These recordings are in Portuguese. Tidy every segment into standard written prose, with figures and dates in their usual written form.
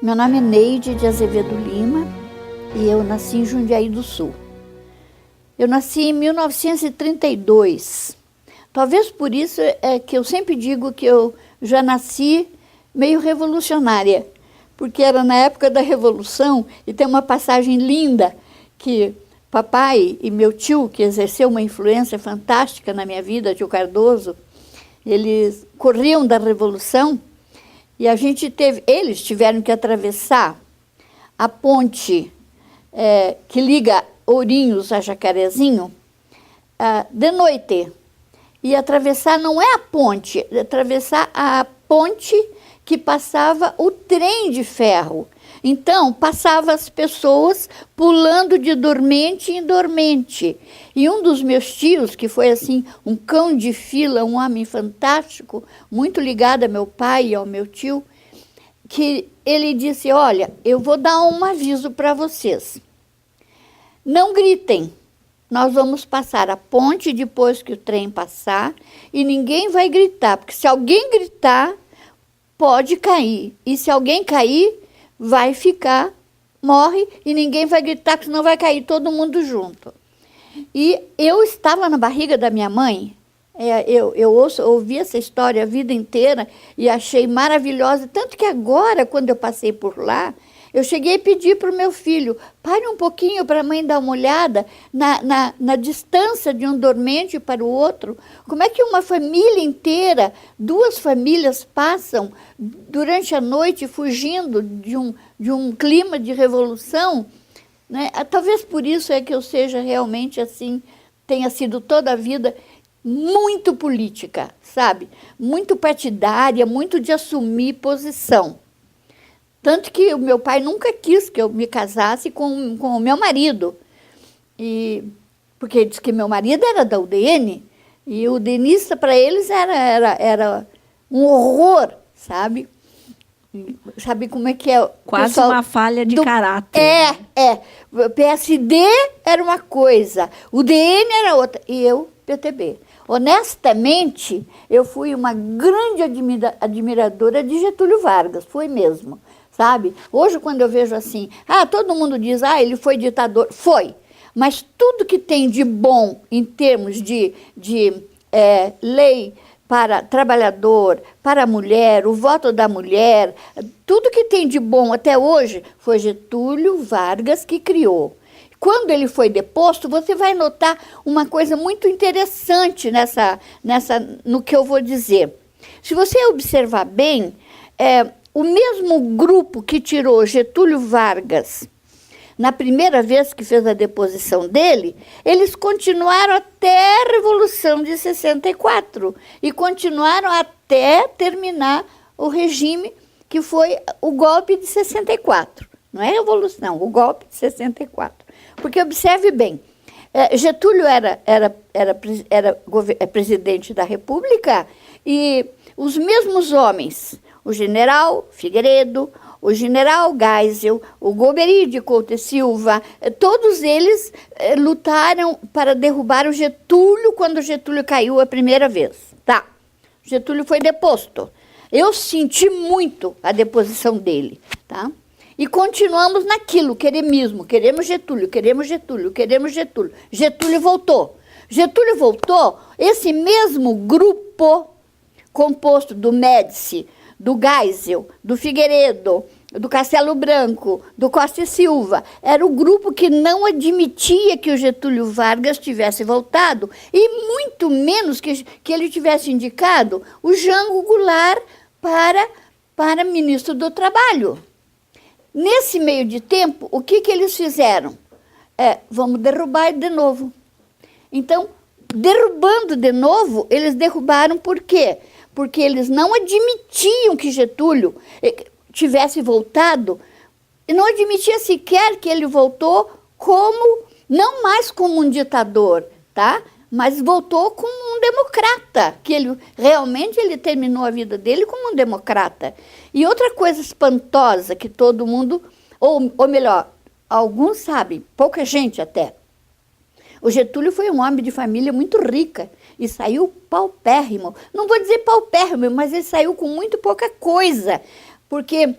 Meu nome é Neide de Azevedo Lima e eu nasci em Jundiaí do Sul. Eu nasci em 1932. Talvez por isso é que eu sempre digo que eu já nasci meio revolucionária, porque era na época da Revolução e tem uma passagem linda que papai e meu tio, que exerceu uma influência fantástica na minha vida, tio Cardoso, eles corriam da Revolução e eles tiveram que atravessar a ponte que liga Ourinhos a Jacarezinho de noite. E atravessar não é a ponte, é atravessar a ponte que passava o trem de ferro. Então, passava as pessoas pulando de dormente em dormente. E um dos meus tios, que foi assim um cão de fila, um homem fantástico, muito ligado a meu pai e ao meu tio, que ele disse, olha, eu vou dar um aviso para vocês. Não gritem, nós vamos passar a ponte depois que o trem passar e ninguém vai gritar, porque se alguém gritar, pode cair. E se alguém cair, vai ficar, morre e ninguém vai gritar, porque senão vai cair todo mundo junto. E eu estava na barriga da minha mãe, ouvi essa história a vida inteira e achei maravilhosa, tanto que agora, quando eu passei por lá, eu cheguei a pedir para o meu filho, pare um pouquinho para a mãe dar uma olhada na distância de um dormente para o outro. Como é que uma família inteira, duas famílias passam durante a noite fugindo de um clima de revolução? Né? Talvez por isso é que eu seja realmente assim, tenha sido toda a vida muito política, sabe? Muito partidária, muito de assumir posição. Tanto que o meu pai nunca quis que eu me casasse com o meu marido. Porque ele disse que meu marido era da UDN, e o UDNista para eles era um horror, sabe? Sabe como é que é? Quase pessoal, uma falha de caráter. O PSD era uma coisa, o DN era outra, e eu, PTB. Honestamente, eu fui uma grande admiradora de Getúlio Vargas, foi mesmo. Sabe? Hoje, quando eu vejo assim, todo mundo diz, ele foi ditador. Foi, mas tudo que tem de bom em termos de lei para trabalhador, para a mulher, o voto da mulher, tudo que tem de bom até hoje foi Getúlio Vargas que criou. Quando ele foi deposto, você vai notar uma coisa muito interessante no que eu vou dizer. Se você observar bem, o mesmo grupo que tirou Getúlio Vargas na primeira vez que fez a deposição dele, eles continuaram até a Revolução de 64 e continuaram até terminar o regime que foi o golpe de 64. Não é a Revolução, o golpe de 64. Porque observe bem, Getúlio era presidente da República e os mesmos homens, o general Figueiredo, o general Geisel, o Golbery de Couto e Silva, todos eles lutaram para derrubar o Getúlio quando o Getúlio caiu a primeira vez. Tá, Getúlio foi deposto. Eu senti muito a deposição dele, tá? E continuamos naquilo, queremos Getúlio, queremos Getúlio, queremos Getúlio. Getúlio voltou. Getúlio voltou, esse mesmo grupo composto do Médici, do Geisel, do Figueiredo, do Castelo Branco, do Costa e Silva, era o grupo que não admitia que o Getúlio Vargas tivesse voltado e muito menos que ele tivesse indicado o Jango Goulart para ministro do Trabalho. Nesse meio de tempo, o que eles fizeram? Vamos derrubar de novo. Então, derrubando de novo, eles derrubaram por quê? Porque eles não admitiam que Getúlio tivesse voltado, e não admitia sequer que ele voltou não mais como um ditador, tá? Mas voltou como um democrata, que realmente ele terminou a vida dele como um democrata. E outra coisa espantosa que todo mundo, ou melhor, alguns sabem, pouca gente até, o Getúlio foi um homem de família muito rica e saiu paupérrimo. Não vou dizer paupérrimo, mas ele saiu com muito pouca coisa, porque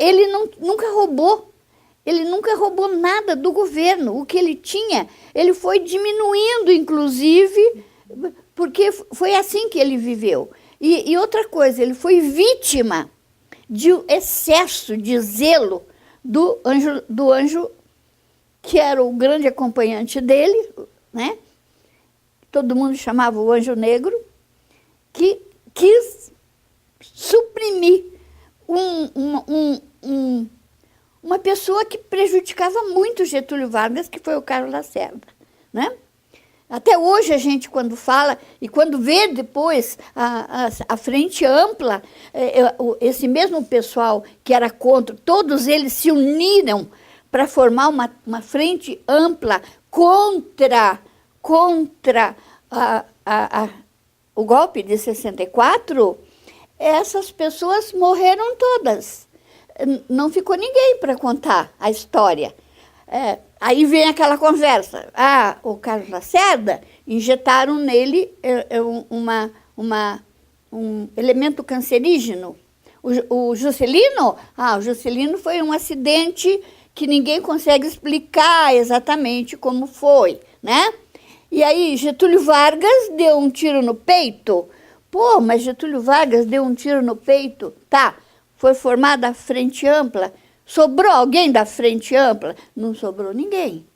ele nunca roubou. Ele nunca roubou nada do governo. O que ele tinha, ele foi diminuindo, inclusive, porque foi assim que ele viveu. E outra coisa, ele foi vítima de excesso de zelo do anjo que era o grande acompanhante dele, né? Todo mundo chamava o anjo negro, que quis suprimir uma pessoa que prejudicava muito Getúlio Vargas, que foi o Carlos Lacerda, né? Até hoje a gente, quando fala, e quando vê depois a Frente Ampla, esse mesmo pessoal que era contra, todos eles se uniram para formar uma frente ampla contra o golpe de 64, essas pessoas morreram todas. Não ficou ninguém para contar a história. Aí vem aquela conversa. O Carlos Lacerda, injetaram nele um elemento cancerígeno. O Juscelino? O Juscelino foi um acidente que ninguém consegue explicar exatamente como foi, né? E aí Getúlio Vargas deu um tiro no peito. Pô, mas Getúlio Vargas deu um tiro no peito. Tá, foi formada a Frente Ampla. Sobrou alguém da Frente Ampla? Não sobrou ninguém.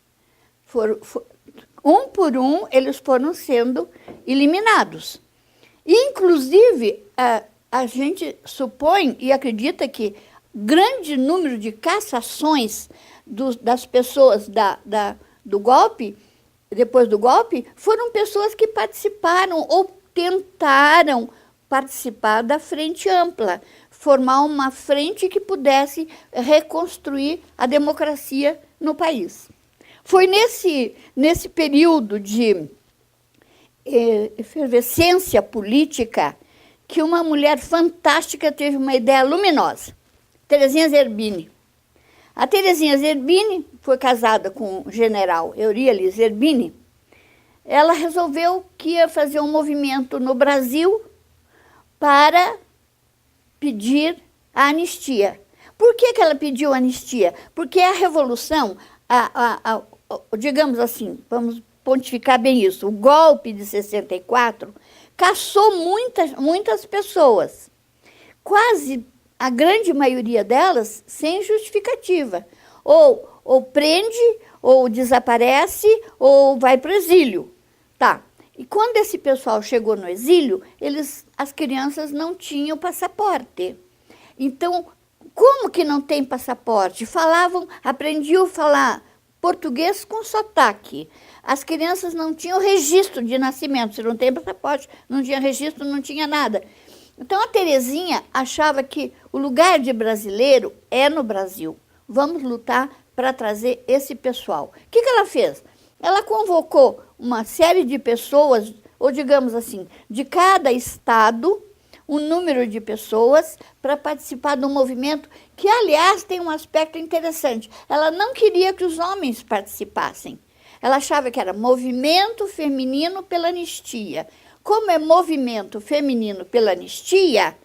Um por um, eles foram sendo eliminados. E, inclusive, a gente supõe e acredita que grande número de cassações das pessoas do golpe, depois do golpe, foram pessoas que participaram ou tentaram participar da Frente Ampla, formar uma frente que pudesse reconstruir a democracia no país. Foi nesse período de efervescência política que uma mulher fantástica teve uma ideia luminosa, Terezinha Zerbini. A Terezinha Zerbini foi casada com o general Euríale Zerbini. Ela resolveu que ia fazer um movimento no Brasil para pedir a anistia. Por que ela pediu anistia? Porque a Revolução, digamos assim, vamos pontificar bem isso, o golpe de 64 caçou muitas pessoas, quase a grande maioria delas sem justificativa. Ou prende, ou desaparece, ou vai para o exílio. Tá. E quando esse pessoal chegou no exílio, as crianças não tinham passaporte. Então, como que não tem passaporte? Aprendiam a falar português com sotaque. As crianças não tinham registro de nascimento. Se não tem passaporte, não tinha registro, não tinha nada. Então, a Terezinha achava que o lugar de brasileiro é no Brasil. Vamos lutar para trazer esse pessoal. O que ela fez? Ela convocou uma série de pessoas, ou digamos assim, de cada estado, um número de pessoas para participar de um movimento que, aliás, tem um aspecto interessante. Ela não queria que os homens participassem. Ela achava que era movimento feminino pela anistia. Como é movimento feminino pela anistia,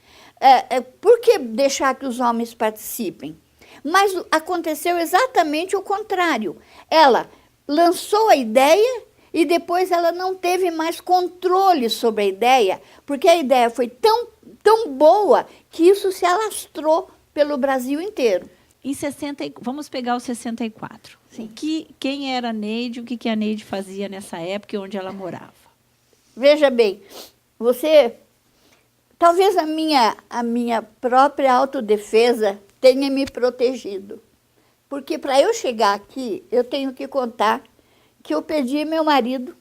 por que deixar que os homens participem? Mas aconteceu exatamente o contrário. Ela lançou a ideia e depois ela não teve mais controle sobre a ideia, porque a ideia foi tão boa que isso se alastrou pelo Brasil inteiro. Vamos pegar o 64. Sim. Quem era a Neide, o que a Neide fazia nessa época e onde ela morava? Veja bem, talvez a minha própria autodefesa tenha me protegido. Porque para eu chegar aqui, eu tenho que contar que eu perdi meu marido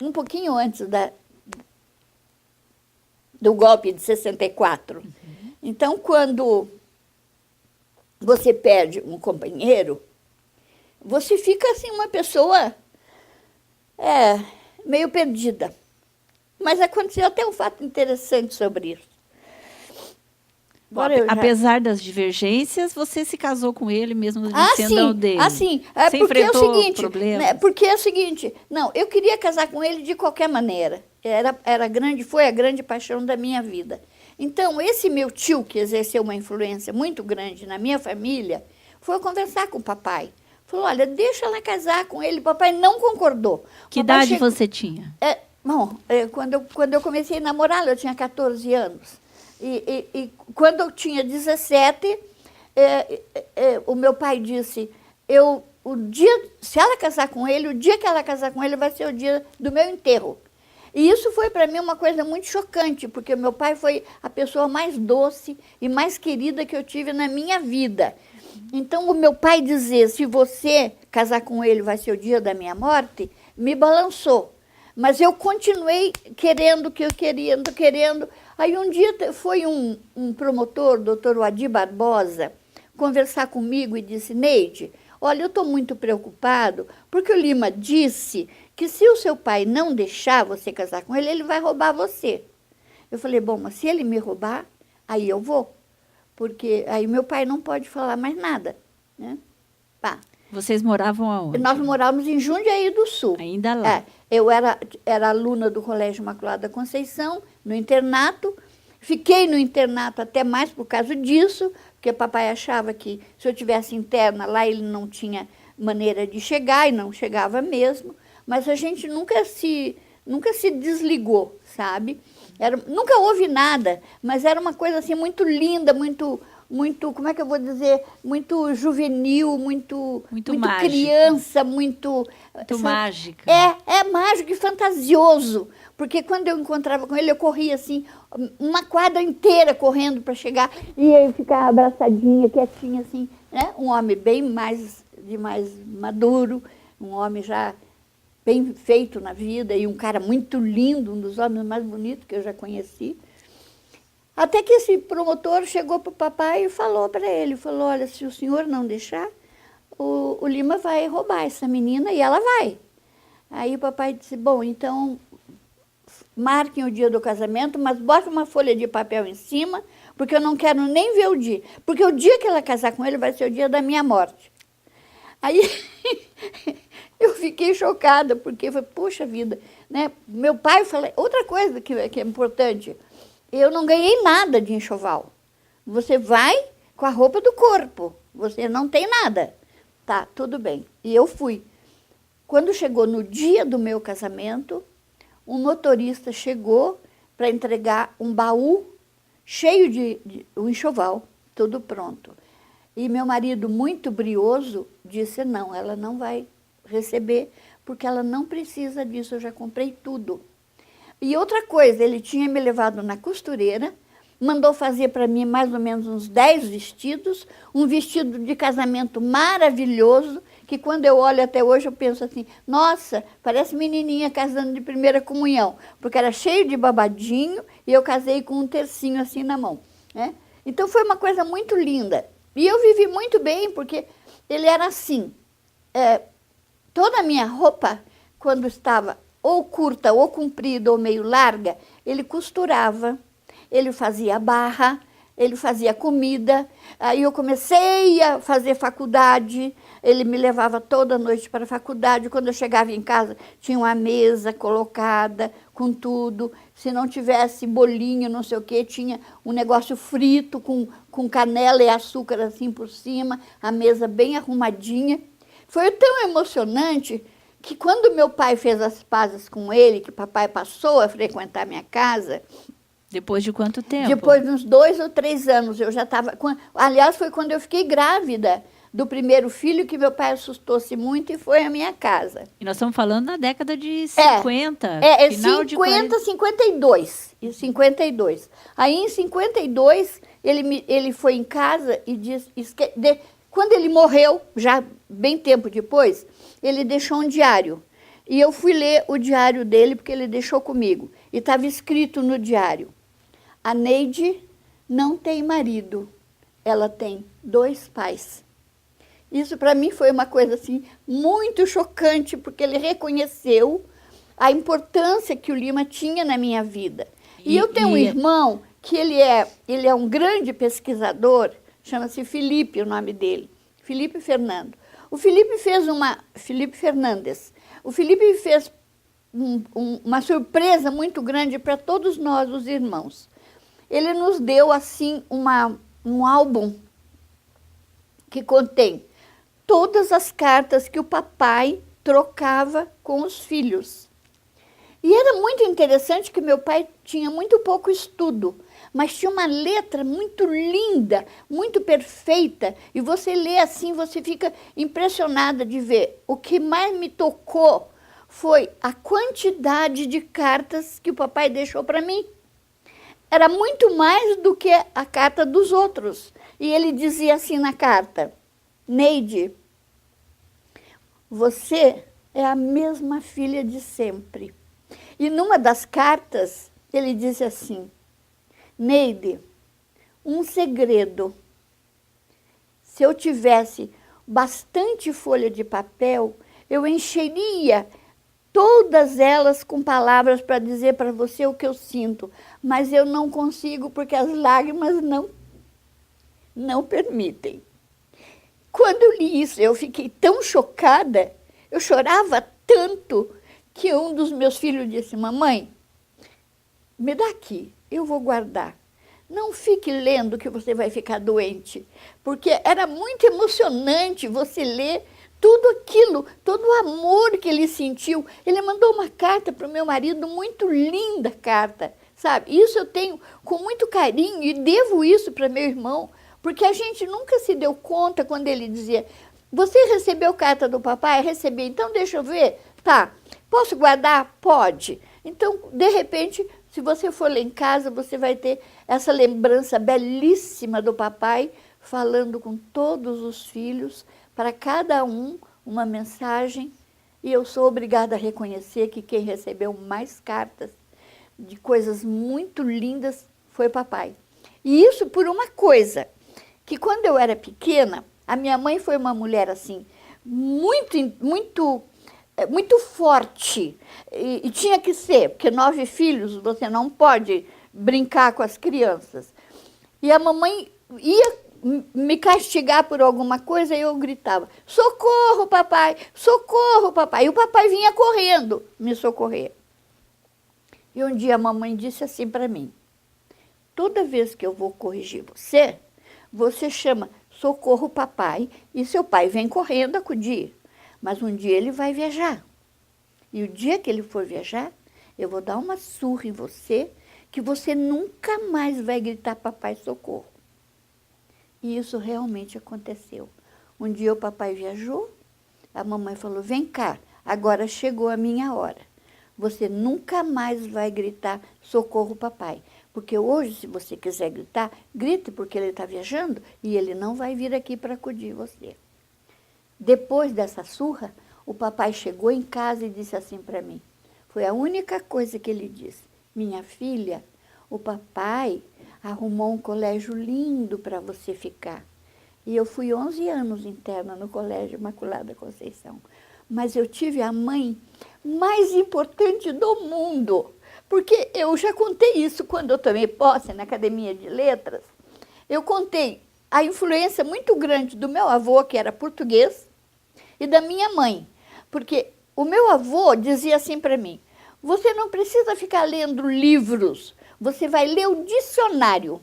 um pouquinho antes do golpe de 64. Uhum. Então, quando você perde um companheiro, você fica assim uma pessoa meio perdida. Mas aconteceu até um fato interessante sobre isso. Apesar das divergências, você se casou com ele mesmo sendo dele? Sim. Você enfrentou problemas? Porque é o seguinte, não, eu queria casar com ele de qualquer maneira. Foi a grande paixão da minha vida. Então, esse meu tio, que exerceu uma influência muito grande na minha família, foi conversar com o papai. Falou, olha, deixa ela casar com ele. O papai não concordou. Que idade você tinha? Quando eu comecei a namorá-lo, eu tinha 14 anos. E quando eu tinha 17, o meu pai disse, se ela casar com ele, o dia que ela casar com ele vai ser o dia do meu enterro. E isso foi para mim uma coisa muito chocante, porque o meu pai foi a pessoa mais doce e mais querida que eu tive na minha vida. Então, o meu pai dizer, se você casar com ele vai ser o dia da minha morte, me balançou. Mas eu continuei querendo. Aí um dia foi um promotor, doutor Wadi Barbosa, conversar comigo e disse, Neide, olha, eu estou muito preocupado, porque o Lima disse que se o seu pai não deixar você casar com ele, ele vai roubar você. Eu falei, bom, mas se ele me roubar, aí eu vou. Porque aí meu pai não pode falar mais nada, né? Pá. Vocês moravam aonde? Nós morávamos em Jundiaí do Sul. Ainda lá? Eu era aluna do Colégio Imaculada Conceição, no internato. Fiquei no internato até mais por causa disso, porque papai achava que se eu tivesse interna lá, ele não tinha maneira de chegar, e não chegava mesmo. Mas a gente nunca se desligou, sabe? Nunca houve nada, mas era uma coisa assim muito linda, muito, como é que eu vou dizer, muito juvenil, muito criança, muito mágica. É mágico e fantasioso, porque quando eu encontrava com ele, eu corria assim, uma quadra inteira correndo para chegar, e ele ficava abraçadinha, quietinha assim, né? Um homem bem mais maduro, um homem já bem feito na vida e um cara muito lindo, um dos homens mais bonitos que eu já conheci. Até que esse promotor chegou para o papai e falou para ele, falou, olha, se o senhor não deixar, o Lima vai roubar essa menina e ela vai. Aí o papai disse, bom, então marquem o dia do casamento, mas bote uma folha de papel em cima, porque eu não quero nem ver o dia. Porque o dia que ela casar com ele vai ser o dia da minha morte. Aí eu fiquei chocada, porque foi, puxa vida, né? Meu pai falou, outra coisa que é importante, eu não ganhei nada de enxoval. Você vai com a roupa do corpo, você não tem nada. Tá, tudo bem. E eu fui. Quando chegou no dia do meu casamento, um motorista chegou para entregar um baú cheio de um enxoval, tudo pronto. E meu marido, muito brioso, disse, não, ela não vai receber, porque ela não precisa disso, eu já comprei tudo. E outra coisa, ele tinha me levado na costureira, mandou fazer para mim mais ou menos uns 10 vestidos, um vestido de casamento maravilhoso, que quando eu olho até hoje eu penso assim, nossa, parece menininha casando de primeira comunhão, porque era cheio de babadinho e eu casei com um tercinho assim na mão, né? Então foi uma coisa muito linda. E eu vivi muito bem, porque ele era assim, toda a minha roupa, quando estava ou curta, ou comprida, ou meio larga, ele costurava, ele fazia barra, ele fazia comida. Aí eu comecei a fazer faculdade, ele me levava toda noite para a faculdade. Quando eu chegava em casa, tinha uma mesa colocada com tudo. Se não tivesse bolinho, não sei o quê, tinha um negócio frito com canela e açúcar assim por cima, a mesa bem arrumadinha. Foi tão emocionante que quando meu pai fez as pazes com ele, que papai passou a frequentar minha casa... Depois de quanto tempo? Depois de uns 2 ou 3 anos, eu já estava... Aliás, foi quando eu fiquei grávida do primeiro filho, que meu pai assustou-se muito e foi à minha casa. E nós estamos falando na década de 50. Final 50, de 52. E 52. Aí, em 52, ele foi em casa e disse... Quando ele morreu, já bem tempo depois, ele deixou um diário. E eu fui ler o diário dele, porque ele deixou comigo. E estava escrito no diário, a Neide não tem marido, ela tem 2 pais. Isso para mim foi uma coisa assim muito chocante, porque ele reconheceu a importância que o Lima tinha na minha vida. E eu tenho um irmão que ele é um grande pesquisador, chama-se Felipe, o nome dele, Felipe Fernando. Felipe Fernandes. O Felipe fez uma surpresa muito grande para todos nós, os irmãos. ele nos deu assim um álbum que contém todas as cartas que o papai trocava com os filhos. E era muito interessante que meu pai tinha muito pouco estudo, mas tinha uma letra muito linda, muito perfeita, e você lê assim, você fica impressionada de ver. O que mais me tocou foi a quantidade de cartas que o papai deixou para mim. Era muito mais do que a carta dos outros. E ele dizia assim na carta: Neide, você é a mesma filha de sempre. E numa das cartas, ele disse assim: Neide, um segredo. Se eu tivesse bastante folha de papel, eu encheria todas elas com palavras para dizer para você o que eu sinto. Mas eu não consigo porque as lágrimas não permitem. Quando eu li isso, eu fiquei tão chocada, eu chorava tanto, que um dos meus filhos disse: mamãe, me dá aqui, eu vou guardar. Não fique lendo que você vai ficar doente, porque era muito emocionante você ler tudo aquilo, todo o amor que ele sentiu. Ele mandou uma carta para o meu marido, muito linda carta, sabe? Isso eu tenho com muito carinho e devo isso para meu irmão, porque a gente nunca se deu conta quando ele dizia: você recebeu carta do papai? Recebi, então deixa eu ver. Tá, posso guardar? Pode. Então, de repente, se você for lá em casa, você vai ter essa lembrança belíssima do papai falando com todos os filhos, para cada um uma mensagem. E eu sou obrigada a reconhecer que quem recebeu mais cartas de coisas muito lindas foi papai. E isso por uma coisa, que quando eu era pequena, a minha mãe foi uma mulher assim, muito forte, e tinha que ser, porque 9 filhos, você não pode brincar com as crianças. E a mamãe ia me castigar por alguma coisa e eu gritava: socorro, papai, socorro, papai. E o papai vinha correndo me socorrer. E um dia a mamãe disse assim para mim: toda vez que eu vou corrigir você, você chama socorro, papai, e seu pai vem correndo acudir. Mas um dia ele vai viajar. E o dia que ele for viajar, eu vou dar uma surra em você, que você nunca mais vai gritar papai, socorro. E isso realmente aconteceu. Um dia o papai viajou, a mamãe falou: vem cá, agora chegou a minha hora. Você nunca mais vai gritar socorro, papai. Porque hoje, se você quiser gritar, grite, porque ele está viajando e ele não vai vir aqui para acudir você. Depois dessa surra, o papai chegou em casa e disse assim para mim. Foi a única coisa que ele disse: minha filha, o papai arrumou um colégio lindo para você ficar. E eu fui 11 anos interna no Colégio Imaculada Conceição. Mas eu tive a mãe mais importante do mundo. Porque eu já contei isso quando eu tomei posse na Academia de Letras. Eu contei a influência muito grande do meu avô, que era português, e da minha mãe. Porque o meu avô dizia assim para mim: você não precisa ficar lendo livros, você vai ler o dicionário.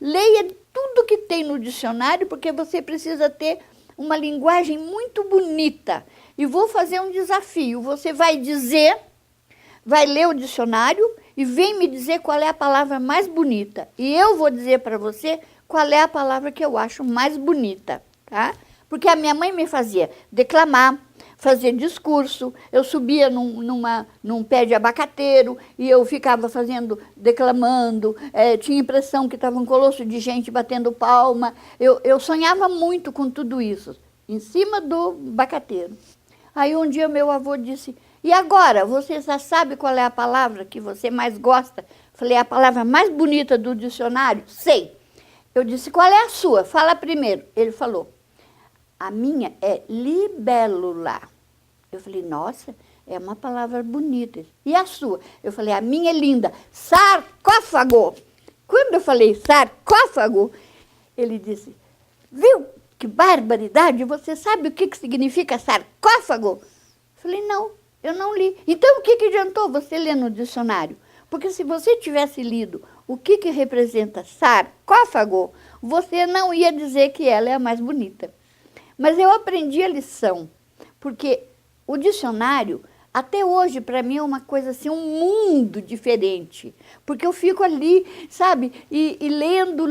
Leia tudo que tem no dicionário, porque você precisa ter uma linguagem muito bonita. E vou fazer um desafio. Você vai ler o dicionário e vem me dizer qual é a palavra mais bonita. E eu vou dizer para você qual é a palavra que eu acho mais bonita, tá? Porque a minha mãe me fazia declamar, fazer discurso, eu subia num pé de abacateiro e eu ficava declamando, tinha impressão que estava um colosso de gente batendo palma. Eu sonhava muito com tudo isso, em cima do abacateiro. Aí um dia meu avô disse: e agora, você já sabe qual é a palavra que você mais gosta? Falei: a palavra mais bonita do dicionário? Sei. Eu disse: qual é a sua? Fala primeiro. Ele falou: a minha é libélula. Eu falei: nossa, é uma palavra bonita. E a sua? Eu falei: a minha é linda. Sarcófago. Quando eu falei sarcófago, ele disse: viu que barbaridade? Você sabe o que significa sarcófago? Eu falei: não, eu não li. Então o que adiantou você ler no dicionário? Porque se você tivesse lido o que representa sarcófago, você não ia dizer que ela é a mais bonita. Mas eu aprendi a lição, porque o dicionário, até hoje, para mim, é uma coisa assim, um mundo diferente. Porque eu fico ali, sabe, e lendo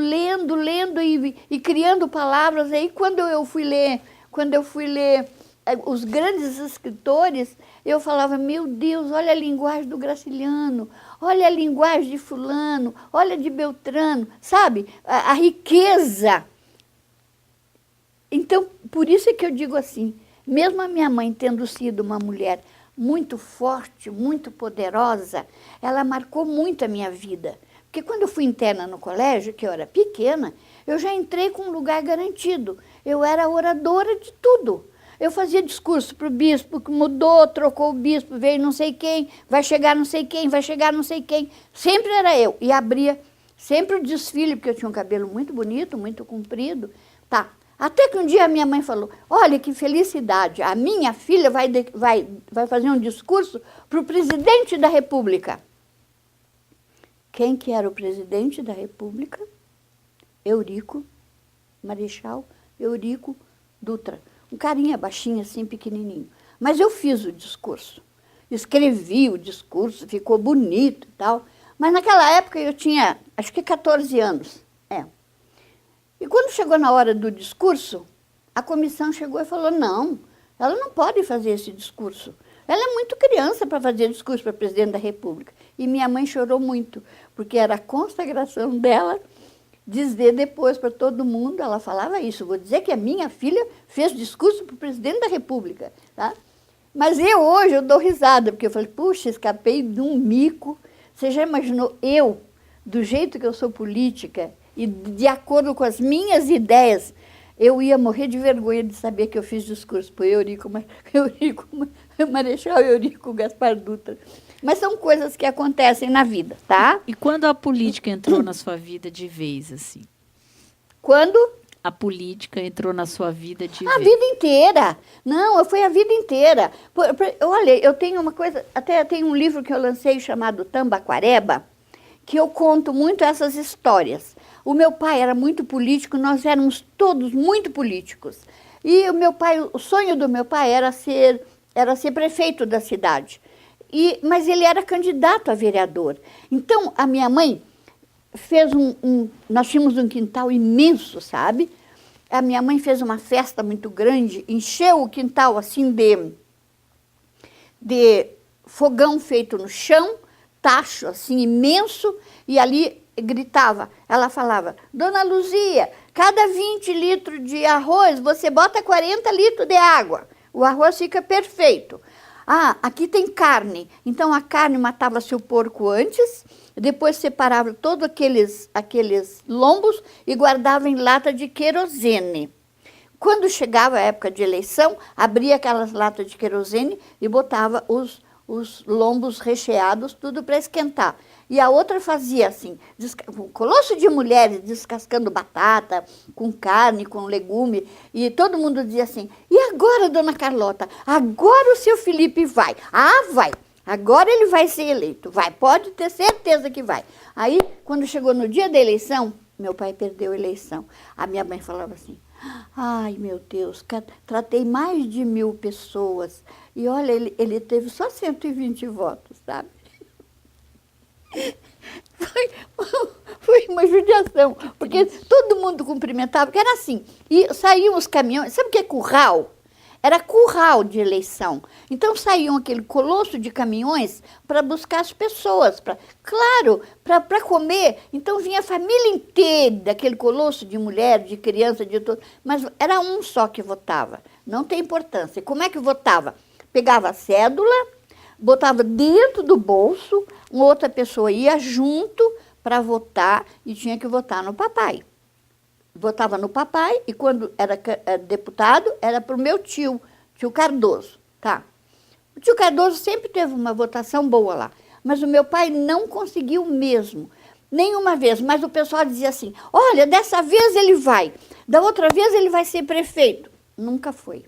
e criando palavras. Aí quando eu fui ler os grandes escritores, eu falava, meu Deus, olha a linguagem do Graciliano, olha a linguagem de fulano, olha de Beltrano, sabe? A riqueza. Então, por isso é que eu digo assim, mesmo a minha mãe tendo sido uma mulher muito forte, muito poderosa, ela marcou muito a minha vida. Porque quando eu fui interna no colégio, que eu era pequena, eu já entrei com um lugar garantido. Eu era oradora de tudo. Eu fazia discurso para o bispo, que mudou, trocou o bispo, veio não sei quem, vai chegar não sei quem, vai chegar não sei quem. Sempre era eu. E abria sempre o desfile, porque eu tinha um cabelo muito bonito, muito comprido. Tá. Até que um dia a minha mãe falou, olha que felicidade, a minha filha vai fazer um discurso para o presidente da República. Quem que era o presidente da República? Marechal Eurico Dutra. Um carinha baixinho assim, pequenininho. Mas eu fiz o discurso, escrevi o discurso, ficou bonito e tal. Mas naquela época eu tinha, acho que 14 anos. E quando chegou na hora do discurso, a comissão chegou e falou, não, ela não pode fazer esse discurso. Ela é muito criança para fazer discurso para presidente da República. E minha mãe chorou muito, porque era a consagração dela dizer depois para todo mundo, ela falava isso, vou dizer que a minha filha fez discurso para o presidente da República. Tá? Mas hoje eu dou risada, porque eu falei, puxa, escapei de um mico. Você já imaginou eu, do jeito que eu sou política, e de acordo com as minhas ideias, eu ia morrer de vergonha de saber que eu fiz discurso para o Marechal Eurico Gaspar Dutra. Mas são coisas que acontecem na vida, tá? E quando a política entrou na sua vida de vez, assim? Quando? A política entrou na sua vida de vez. A vez. vida inteira. Não, foi a vida inteira. Olha, eu tenho uma coisa, até tem um livro que eu lancei chamado Tambaquareba, que eu conto muito essas histórias. O meu pai era muito político, nós éramos todos muito políticos. E o sonho do meu pai era ser prefeito da cidade. Mas ele era candidato a vereador. Então, a minha mãe fez nós tínhamos um quintal imenso, sabe? A minha mãe fez uma festa muito grande, encheu o quintal assim de fogão feito no chão, tacho assim imenso, e ali gritava, ela falava, Dona Luzia, cada 20 litros de arroz você bota 40 litros de água, o arroz fica perfeito. Ah, aqui tem carne, então a carne matava-se o porco antes, depois separava todos aqueles lombos e guardava em lata de querosene. Quando chegava a época de eleição, abria aquelas latas de querosene e botava os lombos recheados, tudo para esquentar. E a outra fazia assim, um colosso de mulheres descascando batata, com carne, com legume, e todo mundo dizia assim, e agora, dona Carlota, agora o seu Felipe vai. Ah, vai, agora ele vai ser eleito, vai, pode ter certeza que vai. Aí, quando chegou no dia da eleição, meu pai perdeu a eleição. A minha mãe falava assim, ai, meu Deus, tratei mais de 1000 pessoas, e olha, ele teve só 120 votos, sabe? Foi uma judiação, porque todo mundo cumprimentava, porque era assim, e saíam os caminhões, sabe o que é curral? Era curral de eleição. Então saíam aquele colosso de caminhões para buscar as pessoas, claro, para comer. Então vinha a família inteira, daquele colosso de mulher, de criança, de tudo, mas era um só que votava, não tem importância. Como é que votava? Pegava a cédula, botava dentro do bolso, uma outra pessoa ia junto para votar e tinha que votar no papai. Votava no papai e quando era deputado era para o meu tio Cardoso. Tá? O tio Cardoso sempre teve uma votação boa lá, mas o meu pai não conseguiu mesmo, nenhuma vez. Mas o pessoal dizia assim, olha, dessa vez ele vai, da outra vez ele vai ser prefeito. Nunca foi.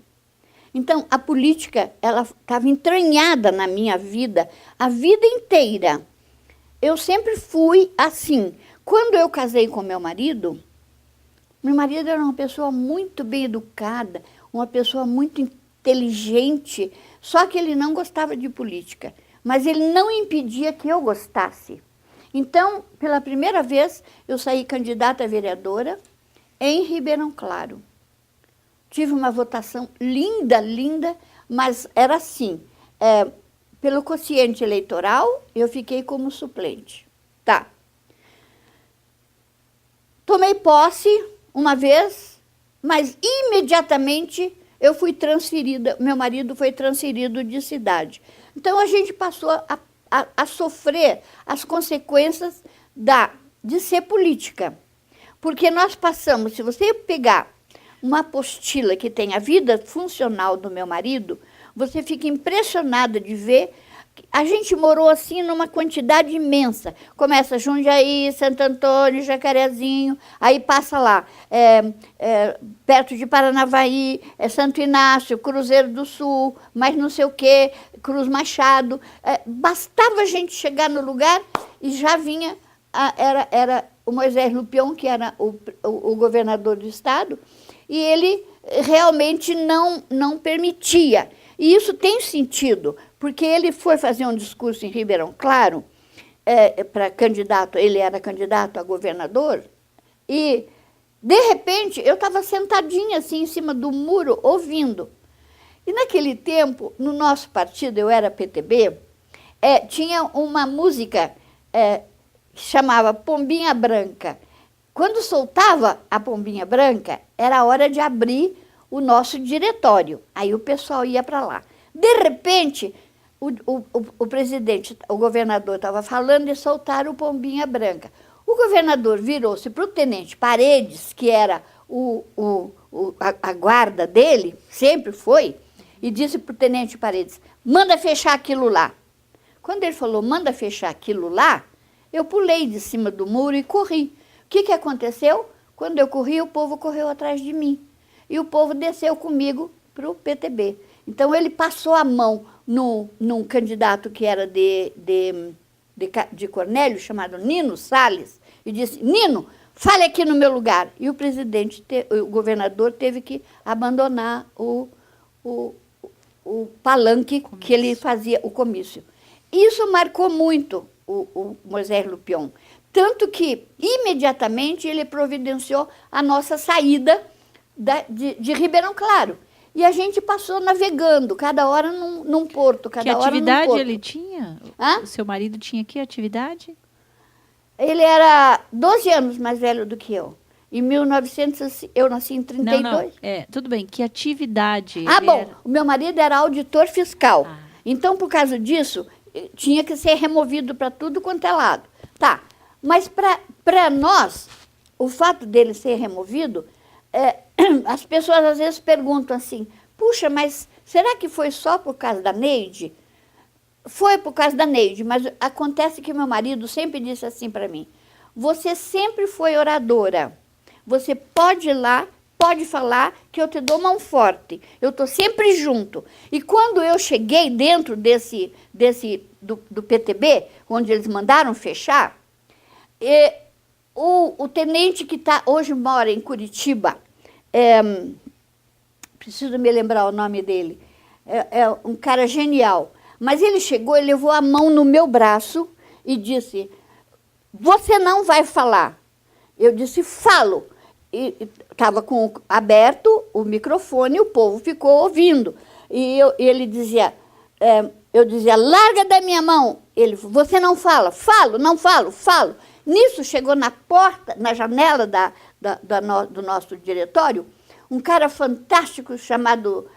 Então, a política, ela estava entranhada na minha vida a vida inteira. eu sempre fui assim. Quando eu casei com meu marido era uma pessoa muito bem educada, uma pessoa muito inteligente, só que ele não gostava de política, mas ele não impedia que eu gostasse. Então, pela primeira vez, eu saí candidata a vereadora em Ribeirão Claro. Tive uma votação linda, linda, mas era assim, pelo quociente eleitoral, eu fiquei como suplente. Tá. Tomei posse uma vez, mas imediatamente eu fui transferida, meu marido foi transferido de cidade. Então a gente passou a sofrer as consequências de ser política. Porque nós passamos, se você pegar uma apostila que tem a vida funcional do meu marido, você fica impressionada de ver. A gente morou assim numa quantidade imensa. Começa Jundiaí, Santo Antônio, Jacarezinho, aí passa lá, perto de Paranavaí, Santo Inácio, Cruzeiro do Sul, mas não sei o quê, Cruz Machado. Bastava a gente chegar no lugar e já vinha, era o Moisés Lupion, que era o governador do estado, e ele realmente não permitia. E isso tem sentido, porque ele foi fazer um discurso em Ribeirão Claro, para candidato, ele era candidato a governador, e, de repente, eu estava sentadinha assim em cima do muro, ouvindo. E naquele tempo, no nosso partido, eu era PTB, tinha uma música que chamava Pombinha Branca. Quando soltava a Pombinha Branca, era hora de abrir o nosso diretório. Aí o pessoal ia para lá. De repente, o presidente, o governador estava falando e soltaram o Pombinha Branca. O governador virou-se para o tenente Paredes, que era a guarda dele, sempre foi, e disse para o tenente Paredes, manda fechar aquilo lá. Quando ele falou, manda fechar aquilo lá, eu pulei de cima do muro e corri. O que aconteceu? Quando eu corri, o povo correu atrás de mim. E o povo desceu comigo para o PTB. Então, ele passou a mão num candidato que era de Cornélio, chamado Nino Salles, e disse, Nino, fale aqui no meu lugar. E o governador teve que abandonar o palanque que ele fazia, o comício. Isso marcou muito o Moisés Lupion. Tanto que, imediatamente, ele providenciou a nossa saída de Ribeirão Claro. E a gente passou navegando, cada hora num porto, cada hora num porto. Que atividade ele tinha? O seu marido tinha que atividade? Ele era 12 anos mais velho do que eu. Em 1900, eu nasci em 32. Não. Tudo bem, que atividade? O meu marido era auditor fiscal. Então, por causa disso, tinha que ser removido para tudo quanto é lado. Tá, mas para nós, o fato dele ser removido, as pessoas às vezes perguntam assim, puxa, mas será que foi só por causa da Neide? Foi por causa da Neide, mas acontece que meu marido sempre disse assim para mim, você sempre foi oradora, você pode ir lá, pode falar que eu te dou mão forte, eu estou sempre junto. E quando eu cheguei dentro do PTB, onde eles mandaram fechar, o tenente que hoje mora em Curitiba, preciso me lembrar o nome dele, é um cara genial, mas ele chegou e levou a mão no meu braço e disse, você não vai falar. Eu disse, falo. E estava aberto o microfone, o povo ficou ouvindo. E ele dizia, eu dizia, larga da minha mão. Ele, você não fala, falo, não falo, falo. Nisso chegou na porta, na janela do nosso diretório, um cara fantástico chamado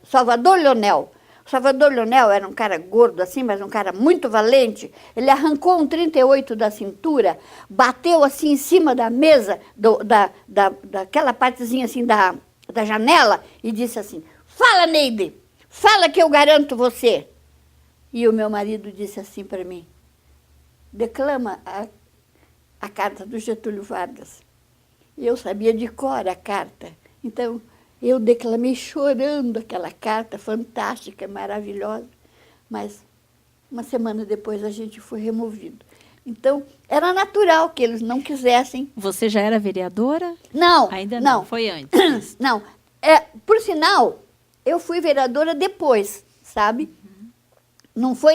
Salvador Leonel. Salvador Leonel era um cara gordo assim, mas um cara muito valente. Ele arrancou um 38 da cintura, bateu assim em cima da mesa, daquela partezinha assim da janela, e disse assim, fala, Neide, fala que eu garanto você. E o meu marido disse assim para mim, declama a carta do Getúlio Vargas. E eu sabia de cor a carta. Então, eu declamei chorando aquela carta fantástica, maravilhosa, mas Uma semana depois a gente foi removido. Então, era natural que eles não quisessem. Você já era vereadora? Não. Ainda não, foi antes. Não. Por sinal, eu fui vereadora depois, sabe? Não foi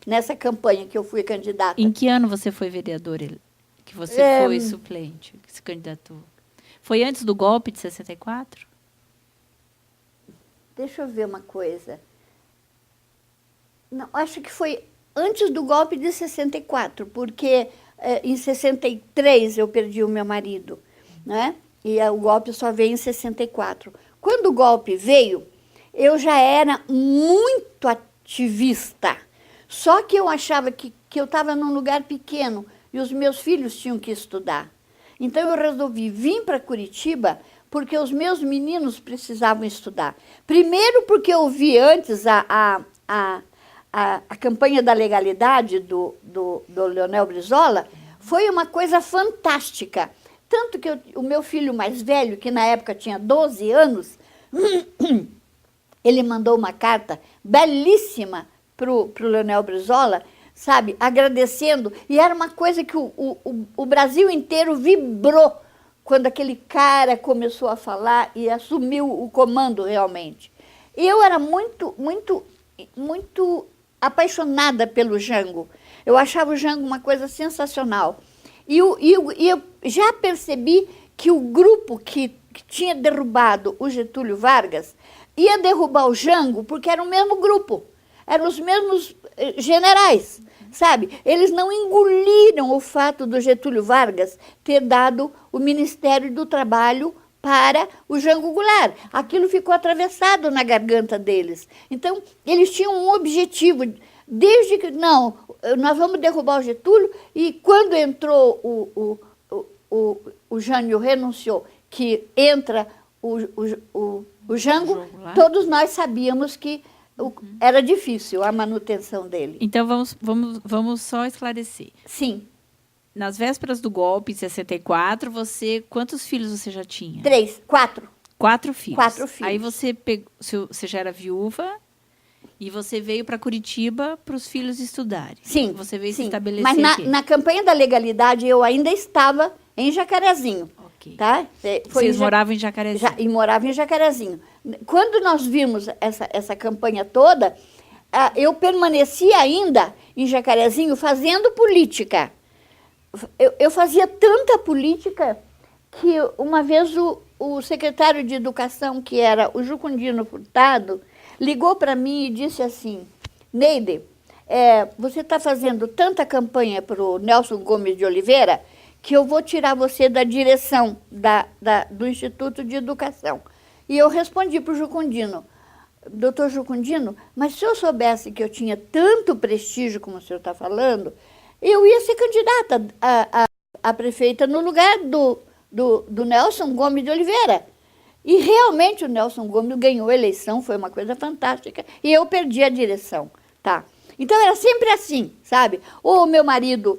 nessa campanha que eu fui candidata. Em que ano você foi vereadora? Que você foi suplente, que se candidatou? Foi antes do golpe de 64? Deixa eu ver uma coisa. Não, acho que foi antes do golpe de 64, porque em 63 eu perdi o meu marido, né? E o golpe só veio em 64. Quando o golpe veio, eu já era muito ativista. Só que eu achava que eu estava num lugar pequeno e os meus filhos tinham que estudar. Então eu resolvi vir para Curitiba porque os meus meninos precisavam estudar. Primeiro porque eu vi antes a campanha da legalidade do Leonel Brizola, foi uma coisa fantástica. Tanto que o meu filho mais velho, que na época tinha 12 anos, ele mandou uma carta belíssima para o Leonel Brizola, sabe, agradecendo. E era uma coisa que o Brasil inteiro vibrou quando aquele cara começou a falar e assumiu o comando realmente. Eu era muito apaixonada pelo Jango. Eu achava o Jango uma coisa sensacional. E eu já percebi que o grupo que tinha derrubado o Getúlio Vargas ia derrubar o Jango porque era o mesmo grupo, eram os mesmos generais, sabe? Eles não engoliram o fato do Getúlio Vargas ter dado o Ministério do Trabalho para o Jango Goulart. Aquilo ficou atravessado na garganta deles. Então, eles tinham um objetivo, desde que, não, nós vamos derrubar o Getúlio, e quando entrou o Jânio renunciou, que entra o Jango, todos nós sabíamos que era difícil a manutenção dele. Então, vamos só esclarecer. Sim. Nas vésperas do golpe, em 64, quantos filhos você já tinha? 4. 4 filhos. 4 filhos. Aí você já era viúva e você veio para Curitiba para os filhos estudarem. Sim. Você veio se estabelecer Mas aqui. na campanha da legalidade eu ainda estava em Jacarezinho. Okay. Tá? Vocês moravam em Jacarezinho? E moravam em Jacarezinho. Quando nós vimos essa campanha toda, eu permaneci ainda em Jacarezinho fazendo política. Eu fazia tanta política que uma vez o secretário de Educação, que era o Jucundino Furtado, ligou para mim e disse assim: Neide, você está fazendo tanta campanha para o Nelson Gomes de Oliveira que eu vou tirar você da direção do Instituto de Educação. E eu respondi para o Jucundino: doutor Jucundino, mas se eu soubesse que eu tinha tanto prestígio como o senhor está falando, eu ia ser candidata a prefeita no lugar do Nelson Gomes de Oliveira. E realmente o Nelson Gomes ganhou a eleição, foi uma coisa fantástica, e eu perdi a direção, tá? Então era sempre assim, sabe? Ou o meu marido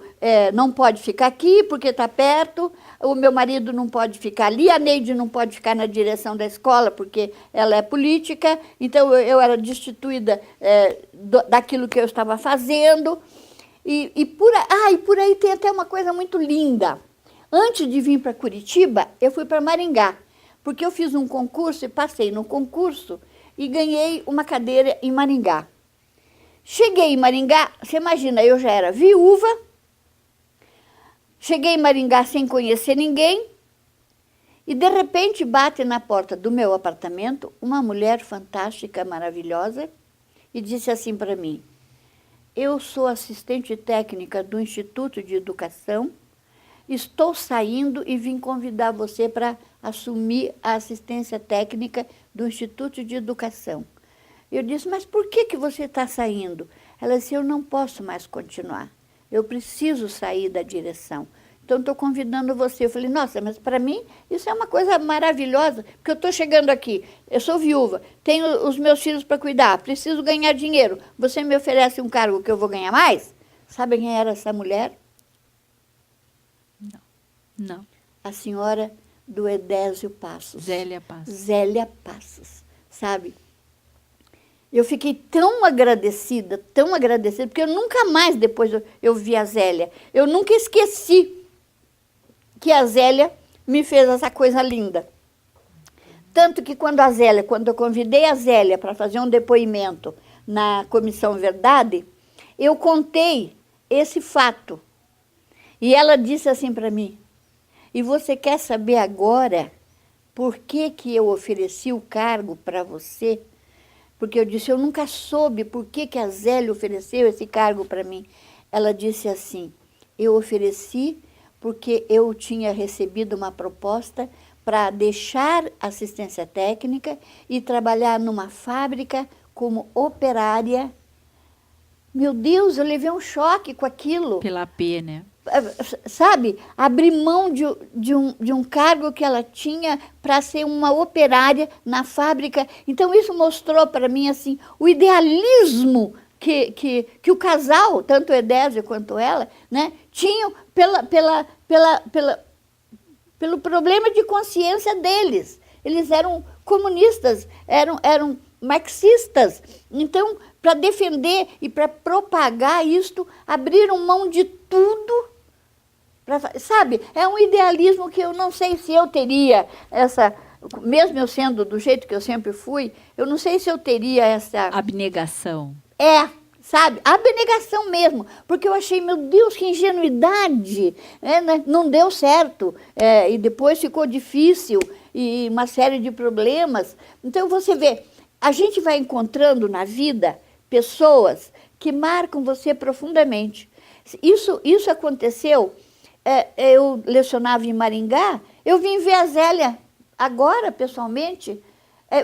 não pode ficar aqui porque está perto, o meu marido não pode ficar ali, a Neide não pode ficar na direção da escola porque ela é política, então eu era destituída daquilo que eu estava fazendo. E por aí tem até uma coisa muito linda. Antes de vir para Curitiba, eu fui para Maringá, porque eu fiz um concurso e passei no concurso e ganhei uma cadeira em Maringá. Cheguei em Maringá, você imagina, eu já era viúva, cheguei em Maringá sem conhecer ninguém, e de repente bate na porta do meu apartamento uma mulher fantástica, maravilhosa, e disse assim para mim: eu sou assistente técnica do Instituto de Educação, estou saindo e vim convidar você para assumir a assistência técnica do Instituto de Educação. Eu disse: mas por que você está saindo? Ela disse: eu não posso mais continuar, eu preciso sair da direção. Então, estou convidando você. Eu falei: nossa, mas para mim isso é uma coisa maravilhosa, porque eu estou chegando aqui, eu sou viúva, tenho os meus filhos para cuidar, preciso ganhar dinheiro. Você me oferece um cargo que eu vou ganhar mais? Sabe quem era essa mulher? Não. A senhora do Edésio Passos. Zélia Passos. Zélia Passos, sabe? Eu fiquei tão agradecida, porque eu nunca mais depois eu vi a Zélia. Eu nunca esqueci que a Zélia me fez essa coisa linda. Tanto que quando eu convidei a Zélia para fazer um depoimento na Comissão Verdade, eu contei esse fato. E ela disse assim para mim, e você quer saber agora por que eu ofereci o cargo para você? Porque eu disse, eu nunca soube por que a Zélia ofereceu esse cargo para mim. Ela disse assim, eu ofereci porque eu tinha recebido uma proposta para deixar assistência técnica e trabalhar numa fábrica como operária. Meu Deus, eu levei um choque com aquilo. Pela P, né? Sabe, abrir mão de um cargo que ela tinha para ser uma operária na fábrica. Então, isso mostrou para mim assim, o idealismo que o casal, tanto o Edésio quanto ela, né, tinham pelo problema de consciência deles. Eles eram comunistas, eram marxistas. Então, para defender e para propagar isto, abriram mão de tudo. Sabe, é um idealismo que eu não sei se eu teria essa, mesmo eu sendo do jeito que eu sempre fui, eu não sei se eu teria essa... Abnegação. Sabe, abnegação mesmo, porque eu achei, meu Deus, que ingenuidade, né? Não deu certo, e depois ficou difícil, e uma série de problemas. Então, você vê, a gente vai encontrando na vida pessoas que marcam você profundamente. Isso aconteceu... eu lecionava em Maringá, eu vim ver a Zélia agora, pessoalmente.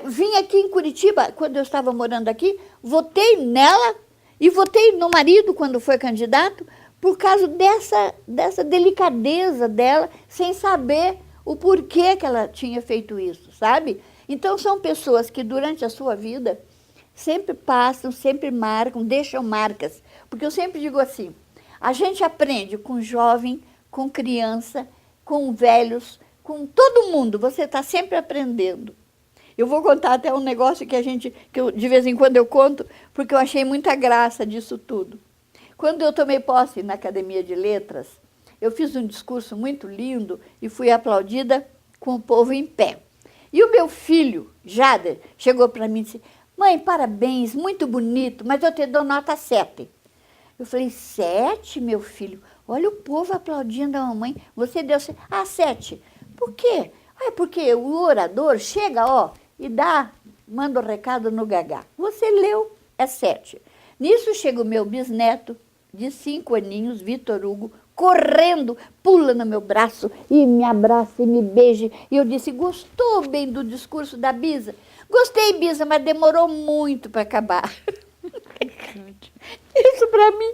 Vim aqui em Curitiba, quando eu estava morando aqui, votei nela e votei no marido quando foi candidato, por causa dessa delicadeza dela, sem saber o porquê que ela tinha feito isso, sabe? Então, são pessoas que durante a sua vida sempre passam, sempre marcam, deixam marcas. Porque eu sempre digo assim, a gente aprende com jovem, com criança, com velhos, com todo mundo. Você está sempre aprendendo. Eu vou contar até um negócio que eu, de vez em quando eu conto, porque eu achei muita graça disso tudo. Quando eu tomei posse na Academia de Letras, eu fiz um discurso muito lindo e fui aplaudida com o povo em pé. E o meu filho, Jader, chegou para mim e disse, mãe, parabéns, muito bonito, mas eu te dou nota 7. Eu falei, 7, meu filho? Olha o povo aplaudindo a mamãe. Você deu 7. Por quê? Porque o orador chega, e manda o recado no gagá. Você leu, é 7. Nisso chega o meu bisneto, de 5 aninhos, Vitor Hugo, correndo, pula no meu braço e me abraça e me beija. E eu disse, gostou bem do discurso da Bisa? Gostei, Bisa, mas demorou muito para acabar. Isso para mim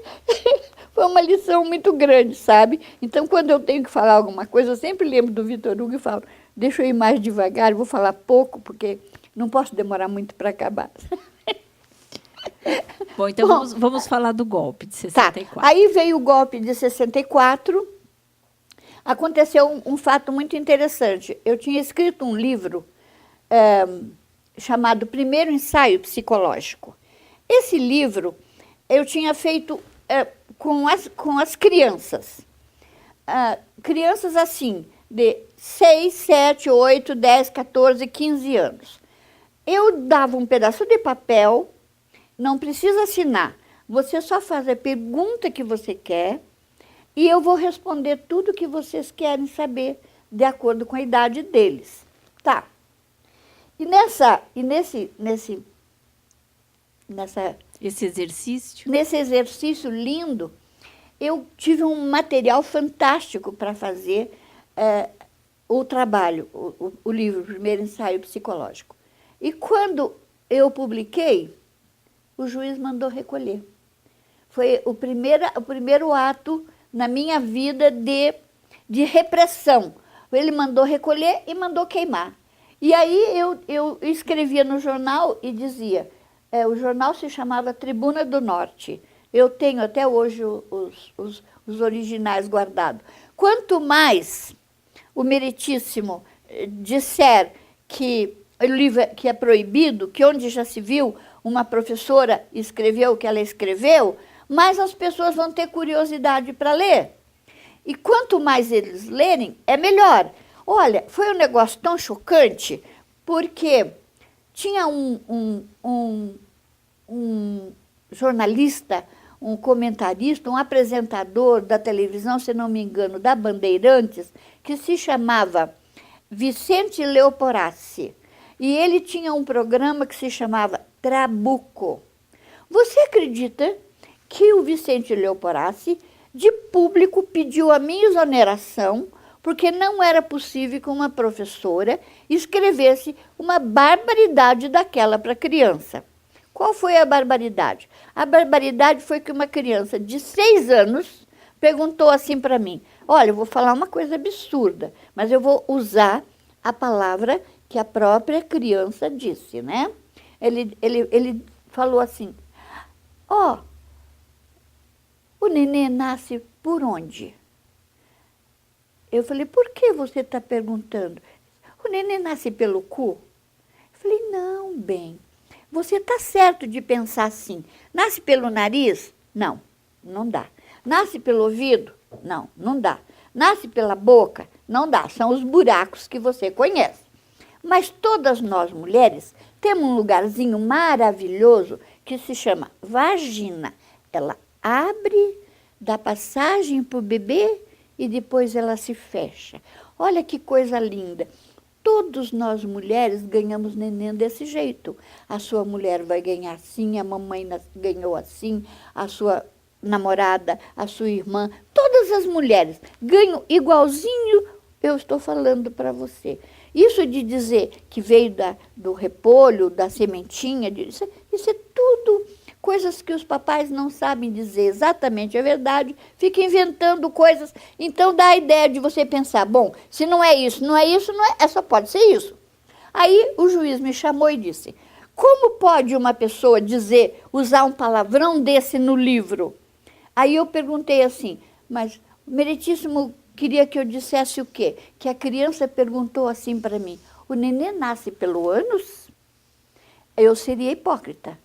foi uma lição muito grande, sabe? Então, quando eu tenho que falar alguma coisa, eu sempre lembro do Vitor Hugo e falo, deixa eu ir mais devagar, vou falar pouco, porque não posso demorar muito para acabar. Bom, então vamos falar do golpe de 64. Tá. Aí veio o golpe de 64. Aconteceu um fato muito interessante. Eu tinha escrito um livro chamado Primeiro Ensaio Psicológico. Esse livro eu tinha feito com as crianças. Crianças assim, de 6, 7, 8, 10, 14, 15 anos. Eu dava um pedaço de papel, não precisa assinar, você só faz a pergunta que você quer e eu vou responder tudo que vocês querem saber, de acordo com a idade deles. Tá. Esse exercício? Nesse exercício lindo, eu tive um material fantástico para fazer o trabalho, o livro Primeiro Ensaio Psicológico. E quando eu publiquei, o juiz mandou recolher. Foi o primeiro ato na minha vida de repressão. Ele mandou recolher e mandou queimar. E aí eu escrevia no jornal e dizia, o jornal se chamava Tribuna do Norte. Eu tenho até hoje os originais guardados. Quanto mais o Meritíssimo disser que o livro que é proibido, que onde já se viu uma professora escreveu o que ela escreveu, mais as pessoas vão ter curiosidade para ler. E quanto mais eles lerem, é melhor. Olha, foi um negócio tão chocante, porque tinha um jornalista, um comentarista, um apresentador da televisão, se não me engano, da Bandeirantes, que se chamava Vicente Leoporaci. E ele tinha um programa que se chamava Trabuco. Você acredita que o Vicente Leoporaci, de público, pediu a minha exoneração, porque não era possível que uma professora escrevesse uma barbaridade daquela para criança. Qual foi a barbaridade? A barbaridade foi que uma criança de 6 anos perguntou assim para mim: olha, eu vou falar uma coisa absurda, mas eu vou usar a palavra que a própria criança disse, né? Ele falou assim: ó, o nenê nasce por onde? Eu falei: por que você está perguntando? O nenê nasce pelo cu? Eu falei: não, bem, você está certo de pensar assim. Nasce pelo nariz? Não, não dá. Nasce pelo ouvido? Não, não dá. Nasce pela boca? Não dá. São os buracos que você conhece. Mas todas nós mulheres temos um lugarzinho maravilhoso que se chama vagina. Ela abre, dá passagem para o bebê e depois ela se fecha. Olha que coisa linda. Todos nós mulheres ganhamos neném desse jeito. A sua mulher vai ganhar assim, a mamãe ganhou assim, a sua namorada, a sua irmã, todas as mulheres ganham igualzinho, eu estou falando para você. Isso de dizer que veio do repolho, da sementinha, isso é tudo coisas que os papais não sabem dizer exatamente a verdade, fica inventando coisas. Então dá a ideia de você pensar: bom, se não é isso, não é isso, não é, só pode ser isso. Aí o juiz me chamou e disse: como pode uma pessoa usar um palavrão desse no livro? Aí eu perguntei assim: mas o meritíssimo queria que eu dissesse o quê? Que a criança perguntou assim para mim: o nenê nasce pelo ânus? Eu seria hipócrita,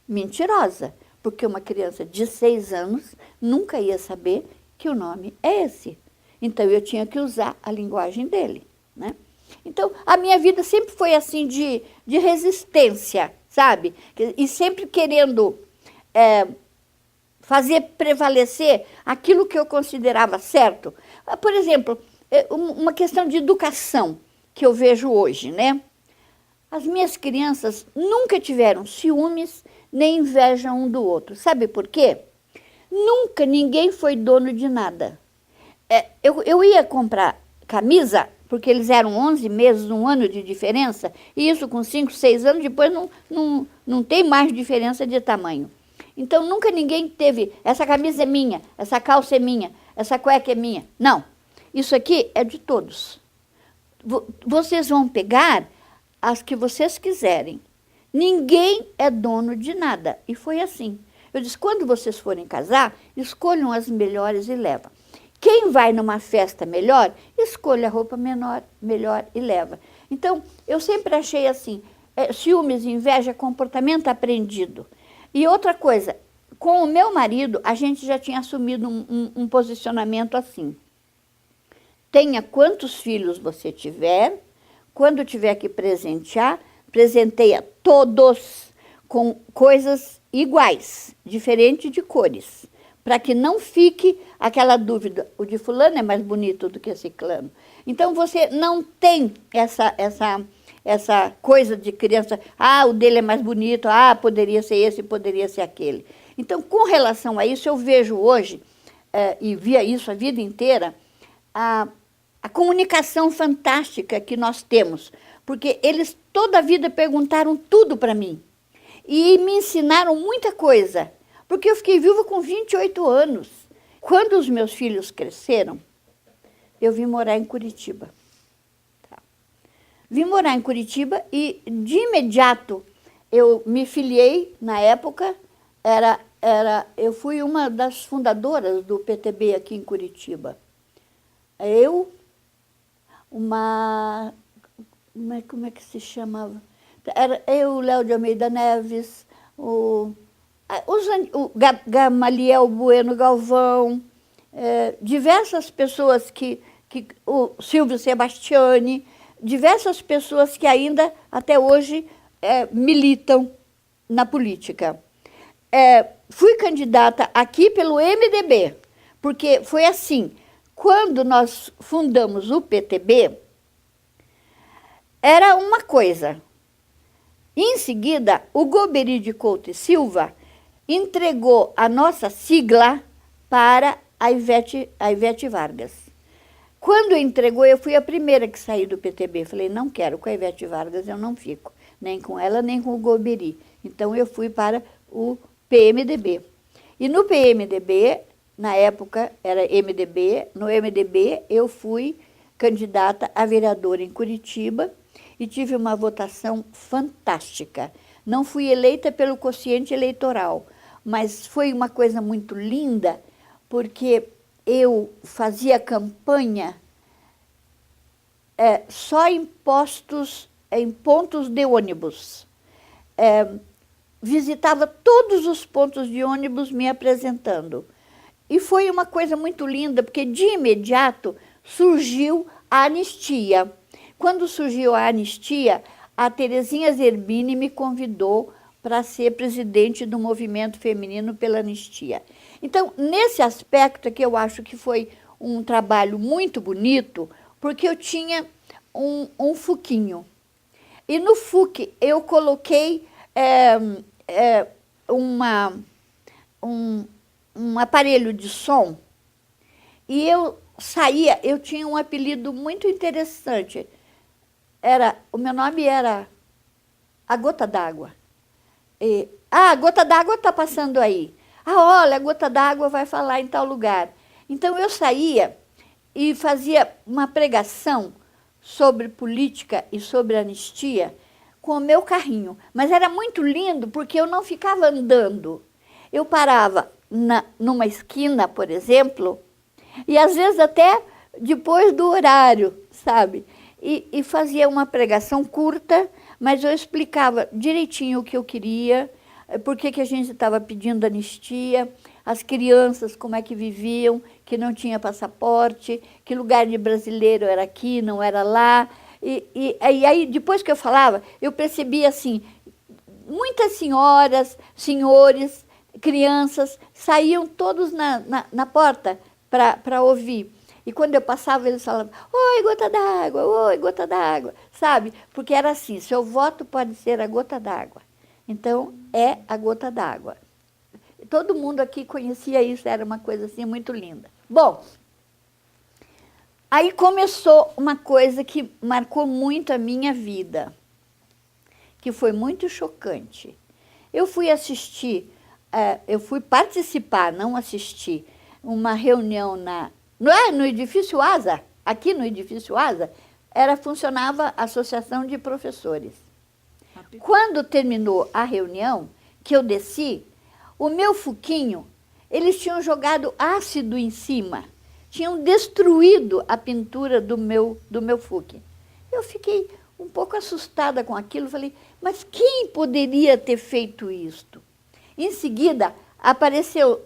mentirosa, porque uma criança de 6 anos nunca ia saber que o nome é esse. Então eu tinha que usar a linguagem dele, né? Então a minha vida sempre foi assim de resistência, sabe? E sempre querendo fazer prevalecer aquilo que eu considerava certo. Por exemplo, uma questão de educação que eu vejo hoje, né? As minhas crianças nunca tiveram ciúmes nem inveja um do outro. Sabe por quê? Nunca ninguém foi dono de nada. Eu ia comprar camisa, porque eles eram 11 meses, 1 ano de diferença, e isso com 5, 6 anos, depois não tem mais diferença de tamanho. Então, nunca ninguém teve: essa camisa é minha, essa calça é minha, essa cueca é minha. Não, isso aqui é de todos. Vocês vão pegar as que vocês quiserem. Ninguém é dono de nada. E foi assim. Eu disse: quando vocês forem casar, escolham as melhores e leva. Quem vai numa festa melhor, escolha a roupa melhor e leva. Então, eu sempre achei assim: ciúmes, inveja, comportamento aprendido. E outra coisa, com o meu marido, a gente já tinha assumido um posicionamento assim: tenha quantos filhos você tiver, quando tiver que presentear, presenteia todos com coisas iguais, diferente de cores, para que não fique aquela dúvida: o de fulano é mais bonito do que ciclano. Então você não tem essa coisa de criança: ah, o dele é mais bonito, ah, poderia ser esse, poderia ser aquele. Então, com relação a isso, eu vejo hoje, e via isso a vida inteira, a comunicação fantástica que nós temos, porque eles toda a vida perguntaram tudo para mim e me ensinaram muita coisa, porque eu fiquei viúva com 28 anos. Quando os meus filhos cresceram, eu vim morar em Curitiba. Vim morar em Curitiba e, de imediato, eu me filiei, na época, eu fui uma das fundadoras do PTB aqui em Curitiba. Como é que se chamava? Era eu, Léo de Almeida Neves, o Gamaliel Bueno Galvão, diversas pessoas o Silvio Sebastiani, diversas pessoas que ainda, até hoje, militam na política. Fui candidata aqui pelo MDB, porque foi assim, quando nós fundamos o PTB, era uma coisa. Em seguida, o Golbery de Couto e Silva entregou a nossa sigla para a Ivete Vargas. Quando entregou, eu fui a primeira que saí do PTB. Falei, não quero, com a Ivete Vargas eu não fico, nem com ela, nem com o Golbery. Então, eu fui para o PMDB. E no PMDB, na época era MDB, no MDB eu fui candidata a vereadora em Curitiba e tive uma votação fantástica. Não fui eleita pelo quociente eleitoral, mas foi uma coisa muito linda, porque eu fazia campanha só em pontos de ônibus. Visitava todos os pontos de ônibus me apresentando. E foi uma coisa muito linda, porque de imediato surgiu a anistia. Quando surgiu a anistia, a Terezinha Zerbini me convidou para ser presidente do movimento feminino pela anistia. Então, nesse aspecto é que eu acho que foi um trabalho muito bonito, porque eu tinha um fuquinho. E no fuque eu coloquei um aparelho de som, e eu tinha um apelido muito interessante. O meu nome era A Gota d'Água. A Gota d'Água está passando aí. Olha, a Gota d'Água vai falar em tal lugar. Então, eu saía e fazia uma pregação sobre política e sobre anistia com o meu carrinho. Mas era muito lindo, porque eu não ficava andando. Eu parava numa esquina, por exemplo, e às vezes até depois do horário, sabe? E fazia uma pregação curta, mas eu explicava direitinho o que eu queria, por que a gente estava pedindo anistia, as crianças como é que viviam, que não tinha passaporte, que lugar de brasileiro era aqui, não era lá. E aí, depois que eu falava, eu percebia assim, muitas senhoras, senhores, crianças, saíam todos na porta para ouvir. E quando eu passava, eles falavam, oi, gota d'água, oi, gota d'água, sabe? Porque era assim, seu voto pode ser a gota d'água. Então, é a gota d'água. Todo mundo aqui conhecia isso, era uma coisa assim muito linda. Bom, aí começou uma coisa que marcou muito a minha vida, que foi muito chocante. Eu fui participar, não assistir, uma reunião no edifício Asa, aqui no edifício Asa, funcionava a Associação de Professores. Quando terminou a reunião, que eu desci, o meu fuquinho, eles tinham jogado ácido em cima, tinham destruído a pintura do meu fuque. Eu fiquei um pouco assustada com aquilo, falei, mas quem poderia ter feito isto? Em seguida, apareceu,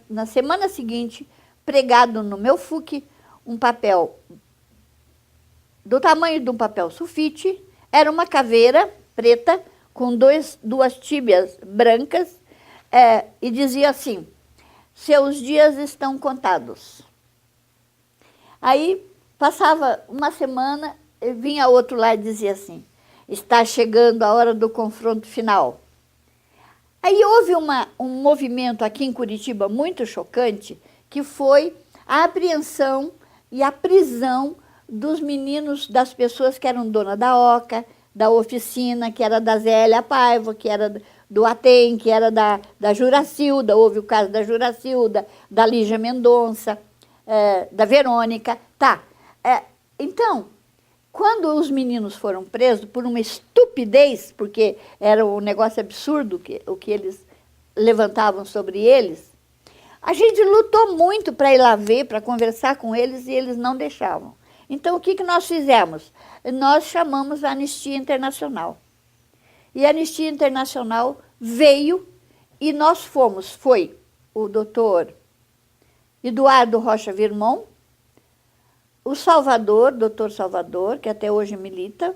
na semana seguinte, pregado no meu fuque, um papel do tamanho de um papel sulfite, era uma caveira preta com duas tíbias brancas, e dizia assim, seus dias estão contados. Aí passava uma semana, vinha outro lá e dizia assim, está chegando a hora do confronto final. Aí houve um movimento aqui em Curitiba muito chocante, que foi a apreensão e a prisão dos meninos, das pessoas que eram dona da Oca, da oficina, que era da Zélia Paiva, que era do Atem, que era da Juracilda, houve o caso da Juracilda, da Lígia Mendonça, da Verônica. Então, quando os meninos foram presos por uma estupidez, porque era um negócio absurdo o que eles levantavam sobre eles, a gente lutou muito para ir lá ver, para conversar com eles, e eles não deixavam. Então, o que nós fizemos? Nós chamamos a Anistia Internacional. E a Anistia Internacional veio e nós fomos. Foi o doutor Eduardo Rocha Virmão, o Salvador, doutor Salvador, que até hoje milita,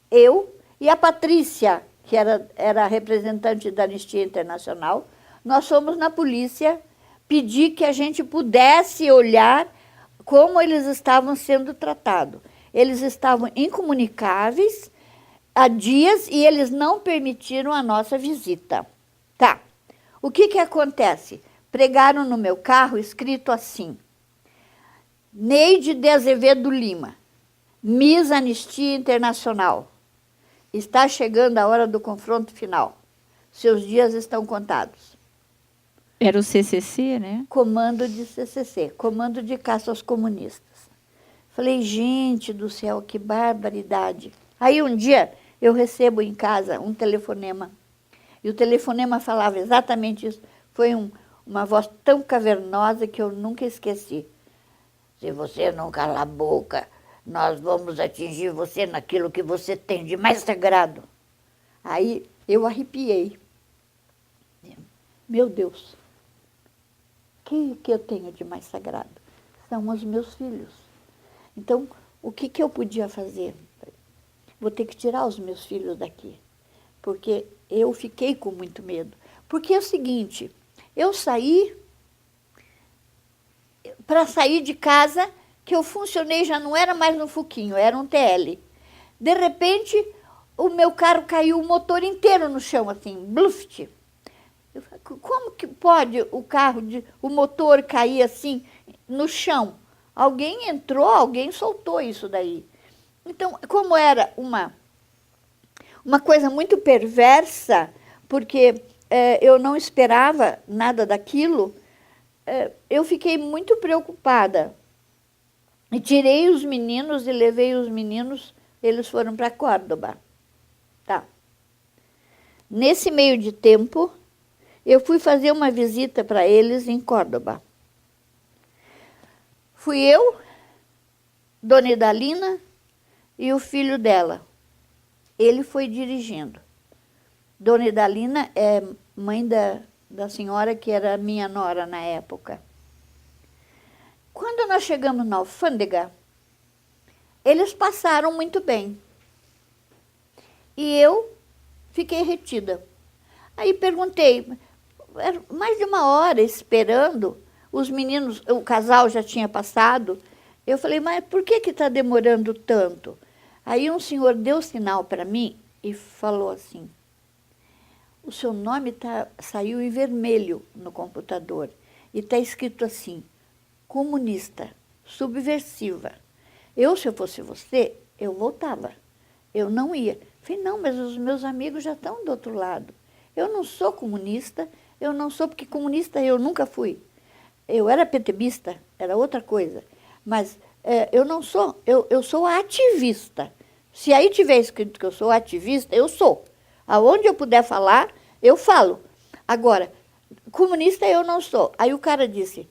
eu e a Patrícia, que era representante da Anistia Internacional. Nós fomos na polícia pedir que a gente pudesse olhar como eles estavam sendo tratados. Eles estavam incomunicáveis há dias e eles não permitiram a nossa visita. Tá. O que acontece? Pregaram no meu carro escrito assim: Neide de Azevedo Lima, Miss Anistia Internacional. Está chegando a hora do confronto final. Seus dias estão contados. Era o CCC, né? Comando de CCC, Comando de Caça aos Comunistas. Falei, gente do céu, que barbaridade. Aí um dia eu recebo em casa um telefonema. E o telefonema falava exatamente isso. Foi uma voz tão cavernosa que eu nunca esqueci. Se você não calar a boca, nós vamos atingir você naquilo que você tem de mais sagrado. Aí eu arrepiei. Meu Deus, o que eu tenho de mais sagrado? São os meus filhos. Então, o que eu podia fazer? Vou ter que tirar os meus filhos daqui, porque eu fiquei com muito medo. Porque é o seguinte, eu saí, para sair de casa, que eu funcionei, já não era mais no Fuquinho, era um TL. De repente, o meu carro caiu, o motor inteiro no chão, assim, bluft. Como que pode o motor cair assim no chão? Alguém entrou, alguém soltou isso daí. Então, como era uma coisa muito perversa, porque eu não esperava nada daquilo, eu fiquei muito preocupada. E tirei os meninos e levei os meninos, eles foram para Córdoba. Tá. Nesse meio de tempo, eu fui fazer uma visita para eles em Córdoba. Fui eu, Dona Idalina e o filho dela. Ele foi dirigindo. Dona Idalina é mãe da senhora que era minha nora na época. Quando nós chegamos na alfândega, eles passaram muito bem. E eu fiquei retida. Aí perguntei, mais de uma hora esperando, os meninos, o casal já tinha passado. Eu falei, mas por que está demorando tanto? Aí um senhor deu sinal para mim e falou assim, o seu nome saiu em vermelho no computador e está escrito assim, comunista, subversiva. Se eu fosse você, eu voltava. Eu não ia. Falei, não, mas os meus amigos já estão do outro lado. Eu não sou comunista, eu não sou, porque comunista eu nunca fui. Eu era petebista, era outra coisa. Mas eu não sou, eu sou ativista. Se aí tiver escrito que eu sou ativista, eu sou. Aonde eu puder falar, eu falo. Agora, comunista eu não sou. Aí o cara disse,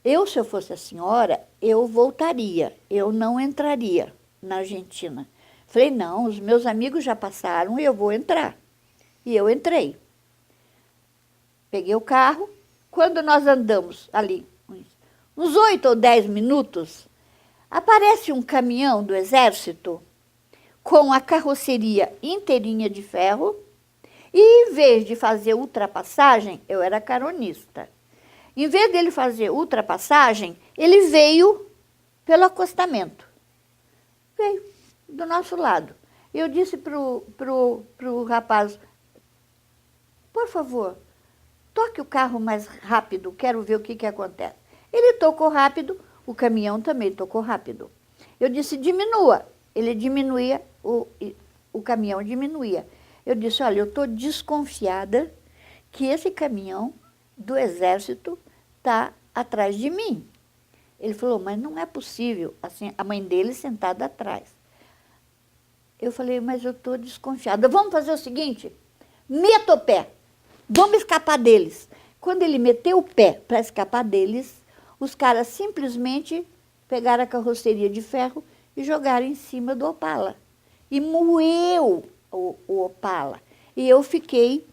se eu fosse a senhora, eu voltaria, eu não entraria na Argentina. Falei, não, os meus amigos já passaram e eu vou entrar. E eu entrei. Peguei o carro. Quando nós andamos ali, uns 8 ou 10 minutos, aparece um caminhão do Exército com a carroceria inteirinha de ferro e, em vez de fazer ultrapassagem, eu era caronista. Em vez dele fazer ultrapassagem, ele veio pelo acostamento. Veio do nosso lado. Eu disse pro rapaz, por favor, toque o carro mais rápido, quero ver o que acontece. Ele tocou rápido, o caminhão também tocou rápido. Eu disse, diminua. Ele diminuía, o caminhão diminuía. Eu disse, olha, eu estou desconfiada que esse caminhão do Exército está atrás de mim. Ele falou, mas não é possível, assim, a mãe dele sentada atrás. Eu falei, mas eu estou desconfiada. Vamos fazer o seguinte, meta o pé, vamos escapar deles. Quando ele meteu o pé para escapar deles, os caras simplesmente pegaram a carroceria de ferro e jogaram em cima do Opala. E moeu o Opala. e eu fiquei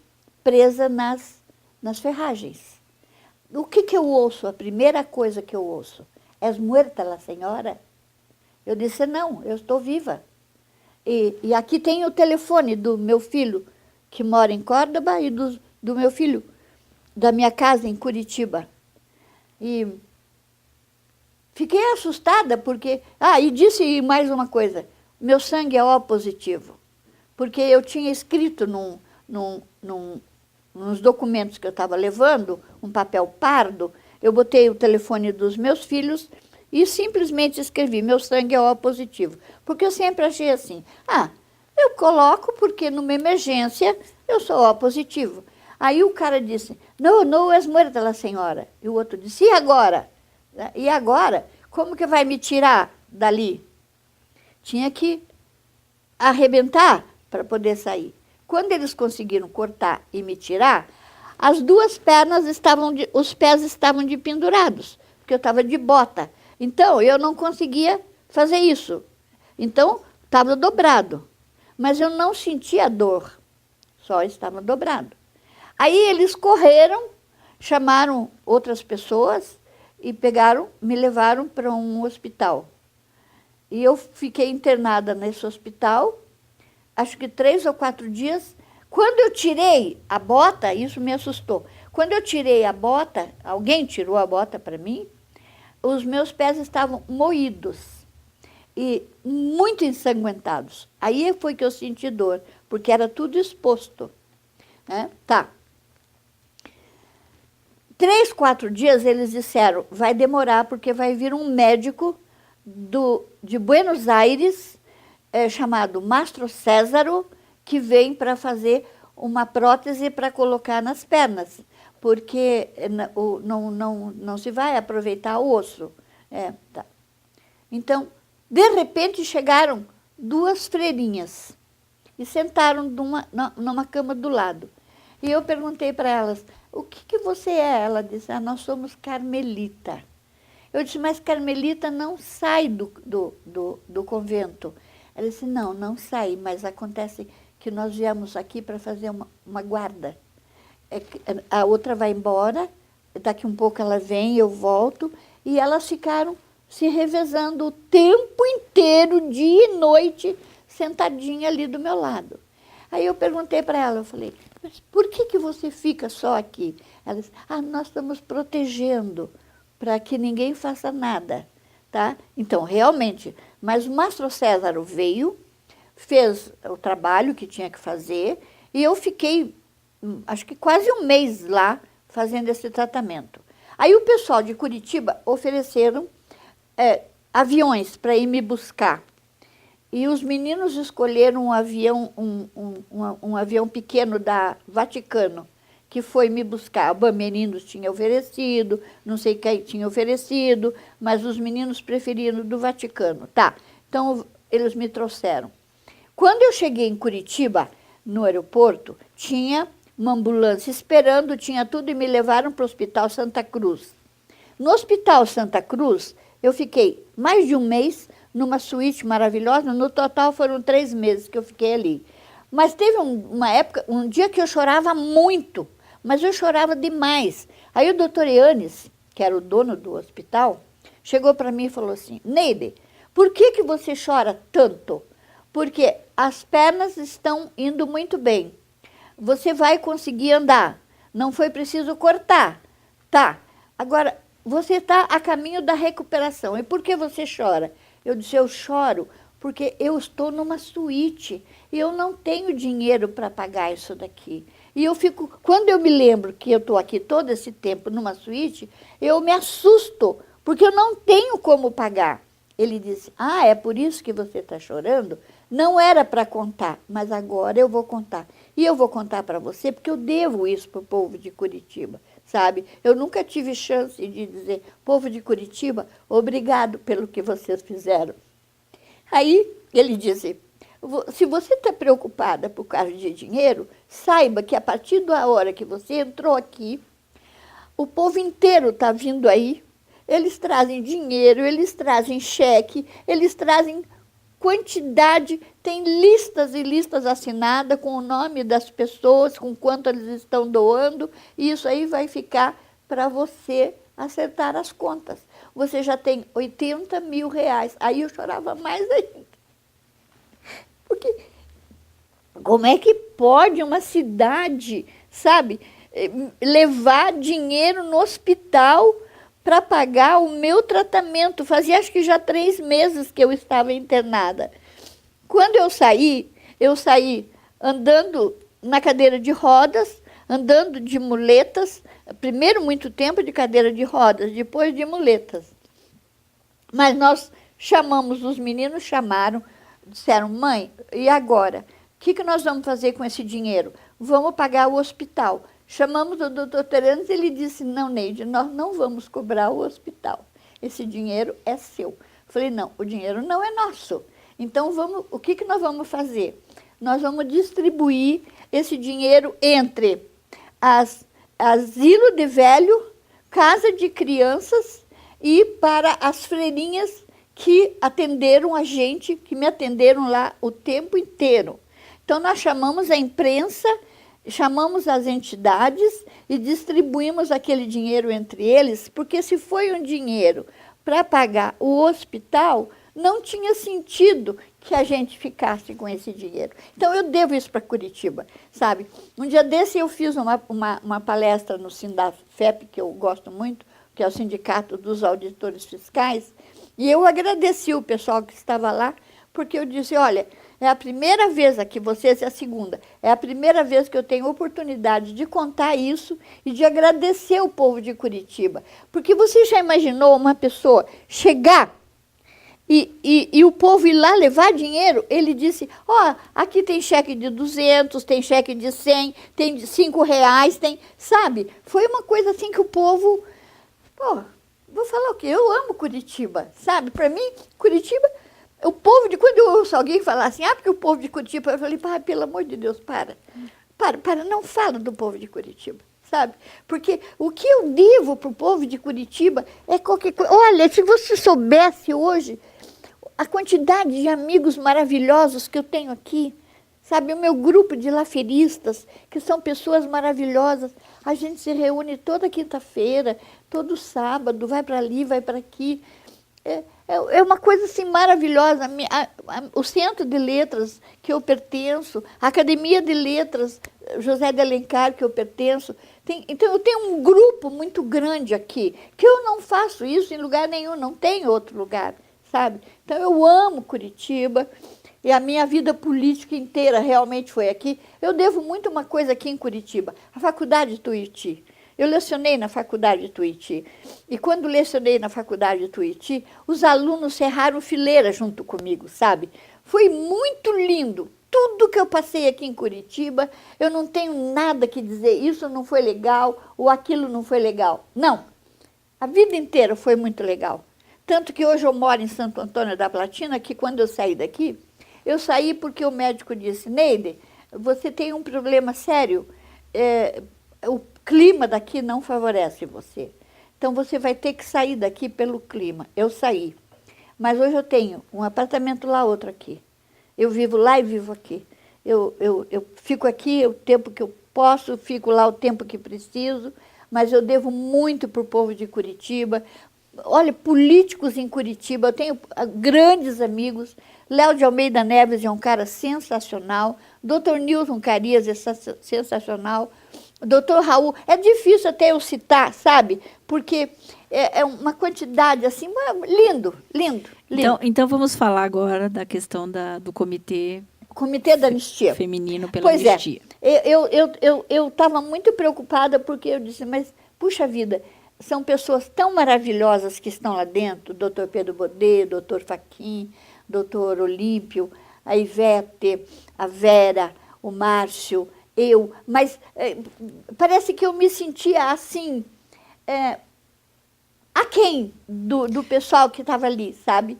presa nas ferragens. O que eu ouço? A primeira coisa que eu ouço: "És muerta, la senhora?" Eu disse: "Não, eu estou viva. E aqui tem o telefone do meu filho, que mora em Córdoba, e do meu filho, da minha casa em Curitiba." E fiquei assustada, porque... e disse mais uma coisa: meu sangue é O positivo. Porque eu tinha escrito nos documentos que eu estava levando, um papel pardo, eu botei o telefone dos meus filhos e simplesmente escrevi: meu sangue é O positivo. Porque eu sempre achei assim: eu coloco porque numa emergência eu sou O positivo. Aí o cara disse: "Não, não és muerta, la senhora." E o outro disse: "E agora? E agora? Como que vai me tirar dali?" Tinha que arrebentar para poder sair. Quando eles conseguiram cortar e me tirar, as duas pernas os pés estavam de pendurados, porque eu estava de bota. Então, eu não conseguia fazer isso. Então, estava dobrado. Mas eu não sentia dor, só estava dobrado. Aí eles correram, chamaram outras pessoas e me levaram para um hospital. E eu fiquei internada nesse hospital, acho que 3 ou 4 dias. Quando eu tirei a bota, isso me assustou. Quando eu tirei a bota, alguém tirou a bota para mim, os meus pés estavam moídos e muito ensanguentados. Aí foi que eu senti dor, porque era tudo exposto. Né? Tá. 3, 4 dias eles disseram: vai demorar, porque vai vir um médico de Buenos Aires, chamado Mastro Césaro, que vem para fazer uma prótese para colocar nas pernas, porque não se vai aproveitar o osso. Tá. Então, de repente, chegaram 2 freirinhas e sentaram numa cama do lado. E eu perguntei para elas: o que você é? Ela disse: nós somos carmelita. Eu disse: mas carmelita não sai do convento. Ela disse: não sai, mas acontece que nós viemos aqui para fazer uma guarda. A outra vai embora, daqui um pouco ela vem, eu volto, e elas ficaram se revezando o tempo inteiro, dia e noite, sentadinha ali do meu lado. Aí eu perguntei para ela, eu falei: mas por que você fica só aqui? Ela disse: nós estamos protegendo, para que ninguém faça nada. Tá? Então, realmente, mas o Mastro César veio, fez o trabalho que tinha que fazer, e eu fiquei, acho que quase um mês lá, fazendo esse tratamento. Aí o pessoal de Curitiba ofereceram aviões para ir me buscar. E os meninos escolheram um avião, um avião pequeno da Vaticano, que foi me buscar. O Bamerinos tinha oferecido, não sei quem tinha oferecido, mas os meninos preferiram do Vaticano. Tá, então eles me trouxeram. Quando eu cheguei em Curitiba, no aeroporto, tinha uma ambulância esperando, tinha tudo, e me levaram para o Hospital Santa Cruz. No Hospital Santa Cruz, eu fiquei mais de um mês numa suíte maravilhosa. No total foram 3 meses que eu fiquei ali. Mas teve uma época, um dia que eu chorava muito, mas eu chorava demais. Aí o doutor Yanes, que era o dono do hospital, chegou para mim e falou assim: Neide, por que você chora tanto? Porque as pernas estão indo muito bem. Você vai conseguir andar. Não foi preciso cortar. Tá. Agora, você está a caminho da recuperação. E por que você chora? Eu disse: eu choro porque eu estou numa suíte e eu não tenho dinheiro para pagar isso daqui. E eu fico, quando eu me lembro que eu estou aqui todo esse tempo numa suíte, eu me assusto, porque eu não tenho como pagar. Ele disse: é por isso que você está chorando? Não era para contar, mas agora eu vou contar. E eu vou contar para você, porque eu devo isso para o povo de Curitiba, sabe? Eu nunca tive chance de dizer: povo de Curitiba, obrigado pelo que vocês fizeram. Aí ele disse: se você está preocupada por causa de dinheiro, saiba que a partir da hora que você entrou aqui, o povo inteiro está vindo aí, eles trazem dinheiro, eles trazem cheque, eles trazem quantidade, tem listas e listas assinadas com o nome das pessoas, com quanto eles estão doando, e isso aí vai ficar para você acertar as contas. Você já tem 80 mil reais. Aí eu chorava mais ainda. Porque como é que pode uma cidade, sabe, levar dinheiro no hospital para pagar o meu tratamento? Fazia acho que já 3 meses que eu estava internada. Quando eu saí andando na cadeira de rodas, andando de muletas, primeiro muito tempo de cadeira de rodas, depois de muletas. Mas nós chamamos, os meninos chamaram, disseram, mãe, e agora? O que nós vamos fazer com esse dinheiro? Vamos pagar o hospital. Chamamos o doutor Teranos e ele disse, não, Neide, nós não vamos cobrar o hospital. Esse dinheiro é seu. Falei, não, o dinheiro não é nosso. Então, o que nós vamos fazer? Nós vamos distribuir esse dinheiro entre asilo de velho, casa de crianças e para as freirinhas que atenderam a gente, que me atenderam lá o tempo inteiro. Então, nós chamamos a imprensa, chamamos as entidades e distribuímos aquele dinheiro entre eles, porque se foi um dinheiro para pagar o hospital, não tinha sentido que a gente ficasse com esse dinheiro. Então, eu devo isso para Curitiba, sabe? Um dia desse eu fiz uma palestra no Sindafep, que eu gosto muito, que é o Sindicato dos Auditores Fiscais, e eu agradeci o pessoal que estava lá, porque eu disse, olha, é a primeira vez aqui, vocês é a segunda, é a primeira vez que eu tenho oportunidade de contar isso e de agradecer o povo de Curitiba. Porque você já imaginou uma pessoa chegar e o povo ir lá levar dinheiro? Ele disse, ó, aqui tem cheque de 200, tem cheque de 100, tem de 5 reais, tem, sabe? Foi uma coisa assim que o povo, pô, vou falar o quê? Eu amo Curitiba, sabe? Para mim, Curitiba... O povo de... Quando eu ouço alguém falar assim, porque o povo de Curitiba... Eu falei, pelo amor de Deus, para, não fala do povo de Curitiba, sabe? Porque o que eu devo para o povo de Curitiba é qualquer coisa. Olha, se você soubesse hoje a quantidade de amigos maravilhosos que eu tenho aqui, sabe? O meu grupo de laferistas, que são pessoas maravilhosas, a gente se reúne toda quinta-feira, todo sábado, vai para ali, vai para aqui. É uma coisa assim maravilhosa. O Centro de Letras que eu pertenço, a Academia de Letras José de Alencar que eu pertenço, então eu tenho um grupo muito grande aqui, que eu não faço isso em lugar nenhum, não tem outro lugar, sabe? Então eu amo Curitiba e a minha vida política inteira realmente foi aqui. Eu devo muito uma coisa aqui em Curitiba, a Faculdade de Tuiuti. Eu lecionei na Faculdade de Tuiuti. E quando lecionei na Faculdade de Tuiuti, os alunos cerraram fileira junto comigo, sabe? Foi muito lindo. Tudo que eu passei aqui em Curitiba, eu não tenho nada que dizer, isso não foi legal ou aquilo não foi legal. Não. A vida inteira foi muito legal. Tanto que hoje eu moro em Santo Antônio da Platina, que quando eu saí daqui, eu saí porque o médico disse, Neide, você tem um problema sério, o clima daqui não favorece você. Então, você vai ter que sair daqui pelo clima. Eu saí. Mas hoje eu tenho um apartamento lá, outro aqui. Eu vivo lá e vivo aqui. Eu fico aqui o tempo que eu posso, fico lá o tempo que preciso, mas eu devo muito para o povo de Curitiba. Olha, políticos em Curitiba, eu tenho grandes amigos. Léo de Almeida Neves é um cara sensacional. Dr. Nilson Carias é sensacional. Doutor Raul, é difícil até eu citar, sabe? Porque é uma quantidade assim, lindo. Então vamos falar agora da questão do comitê. Comitê da Anistia. Feminino pela Anistia. Eu estava muito preocupada porque eu disse, mas, puxa vida, são pessoas tão maravilhosas que estão lá dentro, doutor Pedro Bodê, doutor Faquim, doutor Olímpio, a Ivete, a Vera, o Márcio, mas parece que eu me sentia assim, aquém do pessoal que estava ali, sabe?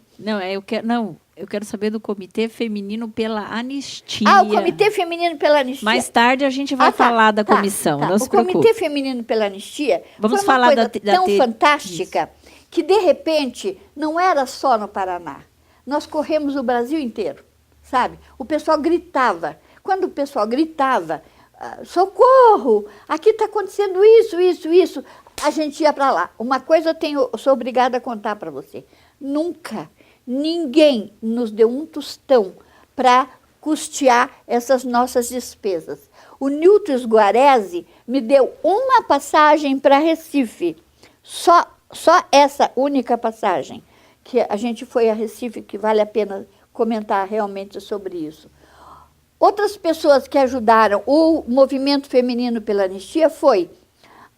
Eu quero saber do Comitê Feminino pela Anistia. O Comitê Feminino pela Anistia. Mais tarde a gente vai falar da comissão, não se preocupe. O Comitê Feminino pela Anistia Vamos foi uma falar coisa tão fantástica que, de repente, não era só no Paraná. nós corremos o Brasil inteiro, sabe? O pessoal gritava. Quando o pessoal gritava, socorro, aqui está acontecendo isso, isso, isso, a gente ia para lá. Uma coisa eu sou obrigada a contar para você. Nunca ninguém nos deu um tostão para custear essas nossas despesas. O Nilton Sguarese me deu uma passagem para Recife, só essa única passagem, que a gente foi a Recife, que vale a pena comentar realmente sobre isso. Outras pessoas que ajudaram o movimento feminino pela anistia foi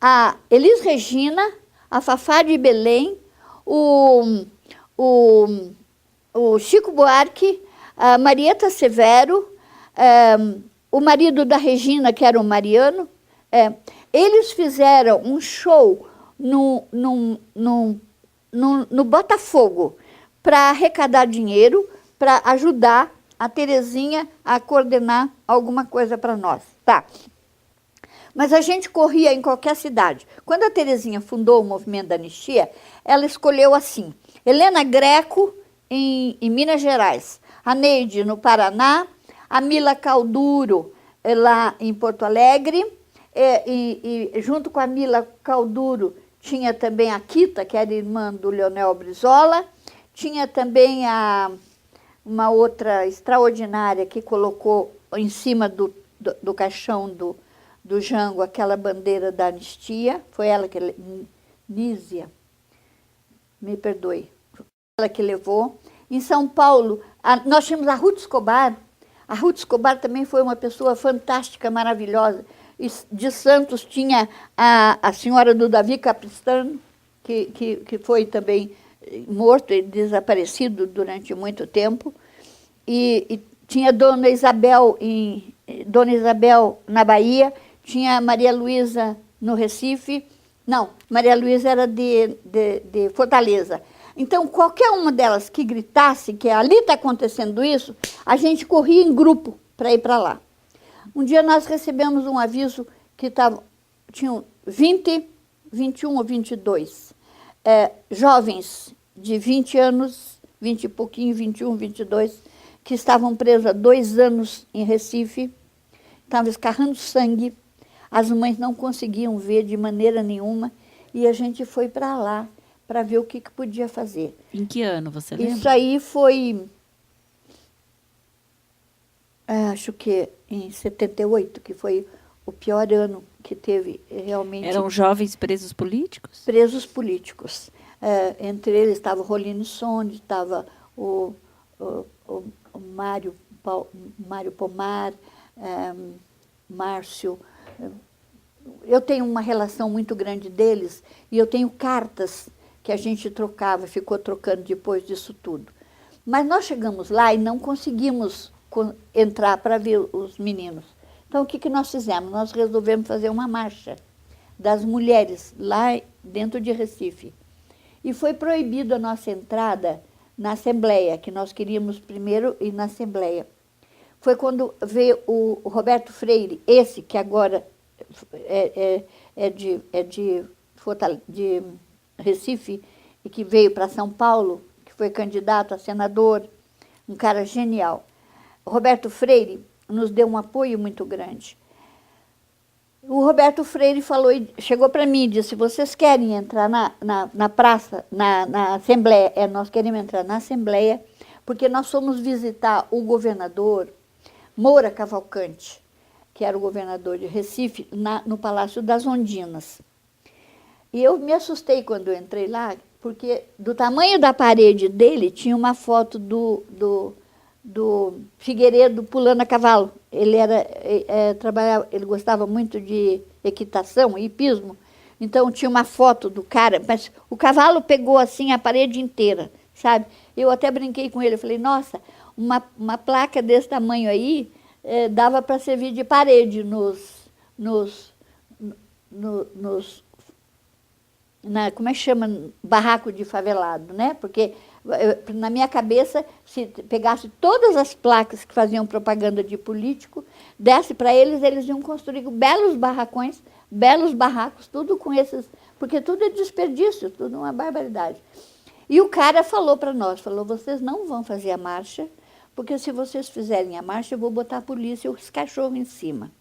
a Elis Regina, a Fafá de Belém, o Chico Buarque, a Marieta Severo, o marido da Regina, que era o Mariano. Eles fizeram um show no Botafogo para arrecadar dinheiro, para ajudar a Terezinha a coordenar alguma coisa para nós. Tá. Mas a gente corria em qualquer cidade. Quando a Terezinha fundou o movimento da anistia, ela escolheu assim: Helena Greco, em Minas Gerais, a Neide, no Paraná, a Mila Calduro, lá em Porto Alegre, e junto com a Mila Calduro tinha também a Kita, que era irmã do Leonel Brizola, tinha também uma outra extraordinária que colocou em cima do caixão do Jango aquela bandeira da anistia, foi ela que... Nízia, me perdoe, foi ela que levou. Em São Paulo, nós tínhamos a Ruth Escobar. A Ruth Escobar também foi uma pessoa fantástica, maravilhosa. De Santos tinha a senhora do Davi Capistrano, que foi também morto e desaparecido durante muito tempo. E tinha Dona Isabel na Bahia, tinha Maria Luísa no Recife. Não, Maria Luísa era de Fortaleza. Então, qualquer uma delas que gritasse que ali está acontecendo isso, a gente corria em grupo para ir para lá. Um dia nós recebemos um aviso que tinham 20, 21 ou 22 jovens de 20 anos, 20 e pouquinho, 21, 22, que estavam presos há 2 anos em Recife, estavam escarrando sangue, as mães não conseguiam ver de maneira nenhuma, e a gente foi para lá para ver o que podia fazer. Em que ano você lembra? Isso aí foi, acho que em 78, que foi o pior ano que teve realmente. Eram jovens presos políticos? Presos políticos. Entre eles estava o Rolino Sonde, estava o Mário Pomar, Márcio. Eu tenho uma relação muito grande deles e eu tenho cartas que a gente trocava, ficou trocando depois disso tudo. Mas nós chegamos lá e não conseguimos entrar para ver os meninos. Então, o que nós fizemos? Nós resolvemos fazer uma marcha das mulheres lá dentro de Recife. E foi proibido a nossa entrada na Assembleia, que nós queríamos primeiro ir na Assembleia. Foi quando veio o Roberto Freire, esse que agora é de Recife e que veio para São Paulo, que foi candidato a senador, um cara genial. O Roberto Freire nos deu um apoio muito grande. O Roberto Freire chegou para mim e disse: vocês querem entrar na praça, na Assembleia? Nós queremos entrar na Assembleia, porque nós fomos visitar o governador Moura Cavalcante, que era o governador de Recife, no Palácio das Ondinas. E eu me assustei quando eu entrei lá, porque do tamanho da parede dele tinha uma foto do Figueiredo pulando a cavalo. Ele ele gostava muito de equitação e hipismo, então tinha uma foto do cara, mas o cavalo pegou assim a parede inteira, sabe? Eu até brinquei com ele, eu falei: nossa, uma placa desse tamanho aí dava para servir de parede como é que chama? Barraco de favelado, né? Porque na minha cabeça, se pegasse todas as placas que faziam propaganda de político, desse para eles, eles iam construir belos barracões, belos barracos, tudo com esses, porque tudo é desperdício, tudo uma barbaridade. E o cara falou para nós, falou, vocês não vão fazer a marcha, porque se vocês fizerem a marcha, eu vou botar a polícia e os cachorros em cima.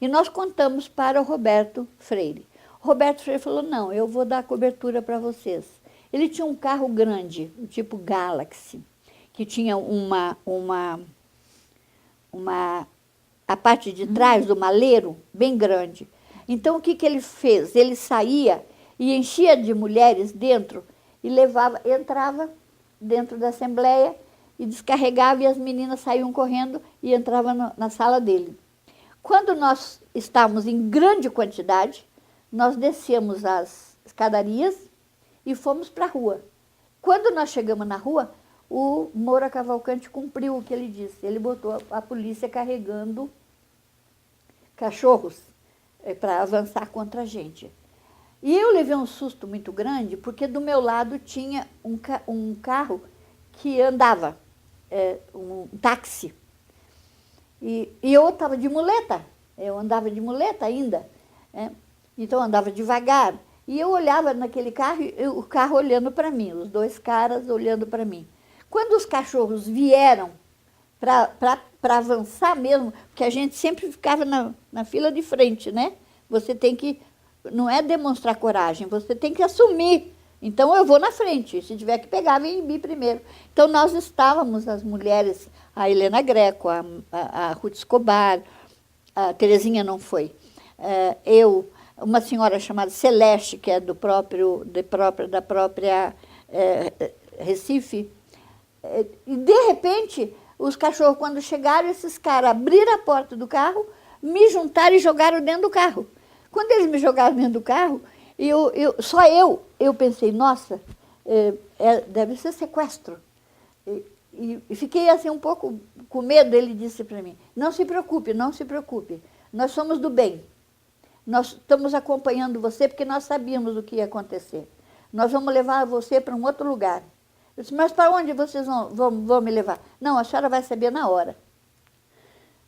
E nós contamos para o Roberto Freire. O Roberto Freire falou, não, eu vou dar cobertura para vocês. Ele tinha um carro grande, tipo Galaxy, que tinha a parte de trás do maleiro bem grande. Então, o que ele fez? Ele saía e enchia de mulheres dentro e entrava dentro da Assembleia e descarregava e as meninas saíam correndo e entravam na sala dele. Quando nós estávamos em grande quantidade, nós descemos as escadarias e fomos para a rua. Quando nós chegamos na rua, o Moura Cavalcante cumpriu o que ele disse. Ele botou a polícia carregando cachorros para avançar contra a gente. E eu levei um susto muito grande, porque do meu lado tinha um carro que andava, um táxi. E eu estava de muleta, eu andava de muleta ainda, então eu andava devagar. E eu olhava naquele carro, o carro olhando para mim, os dois caras olhando para mim. Quando os cachorros vieram para avançar mesmo, porque a gente sempre ficava na fila de frente, né? Você tem que, não é demonstrar coragem, você tem que assumir. Então eu vou na frente, se tiver que pegar, vem em mim primeiro. Então nós estávamos, as mulheres, a Helena Greco, a Ruth Escobar, a Terezinha não foi, eu, uma senhora chamada Celeste, que é da própria Recife, e de repente, os cachorros, quando chegaram, esses caras abriram a porta do carro, me juntaram e jogaram dentro do carro. Quando eles me jogaram dentro do carro, eu pensei, nossa, deve ser sequestro. E fiquei assim um pouco com medo. Ele disse para mim, não se preocupe, não se preocupe, nós somos do bem. Nós estamos acompanhando você porque nós sabíamos o que ia acontecer. Nós vamos levar você para um outro lugar. Eu disse, mas para onde vocês vão me levar? Não, a senhora vai saber na hora.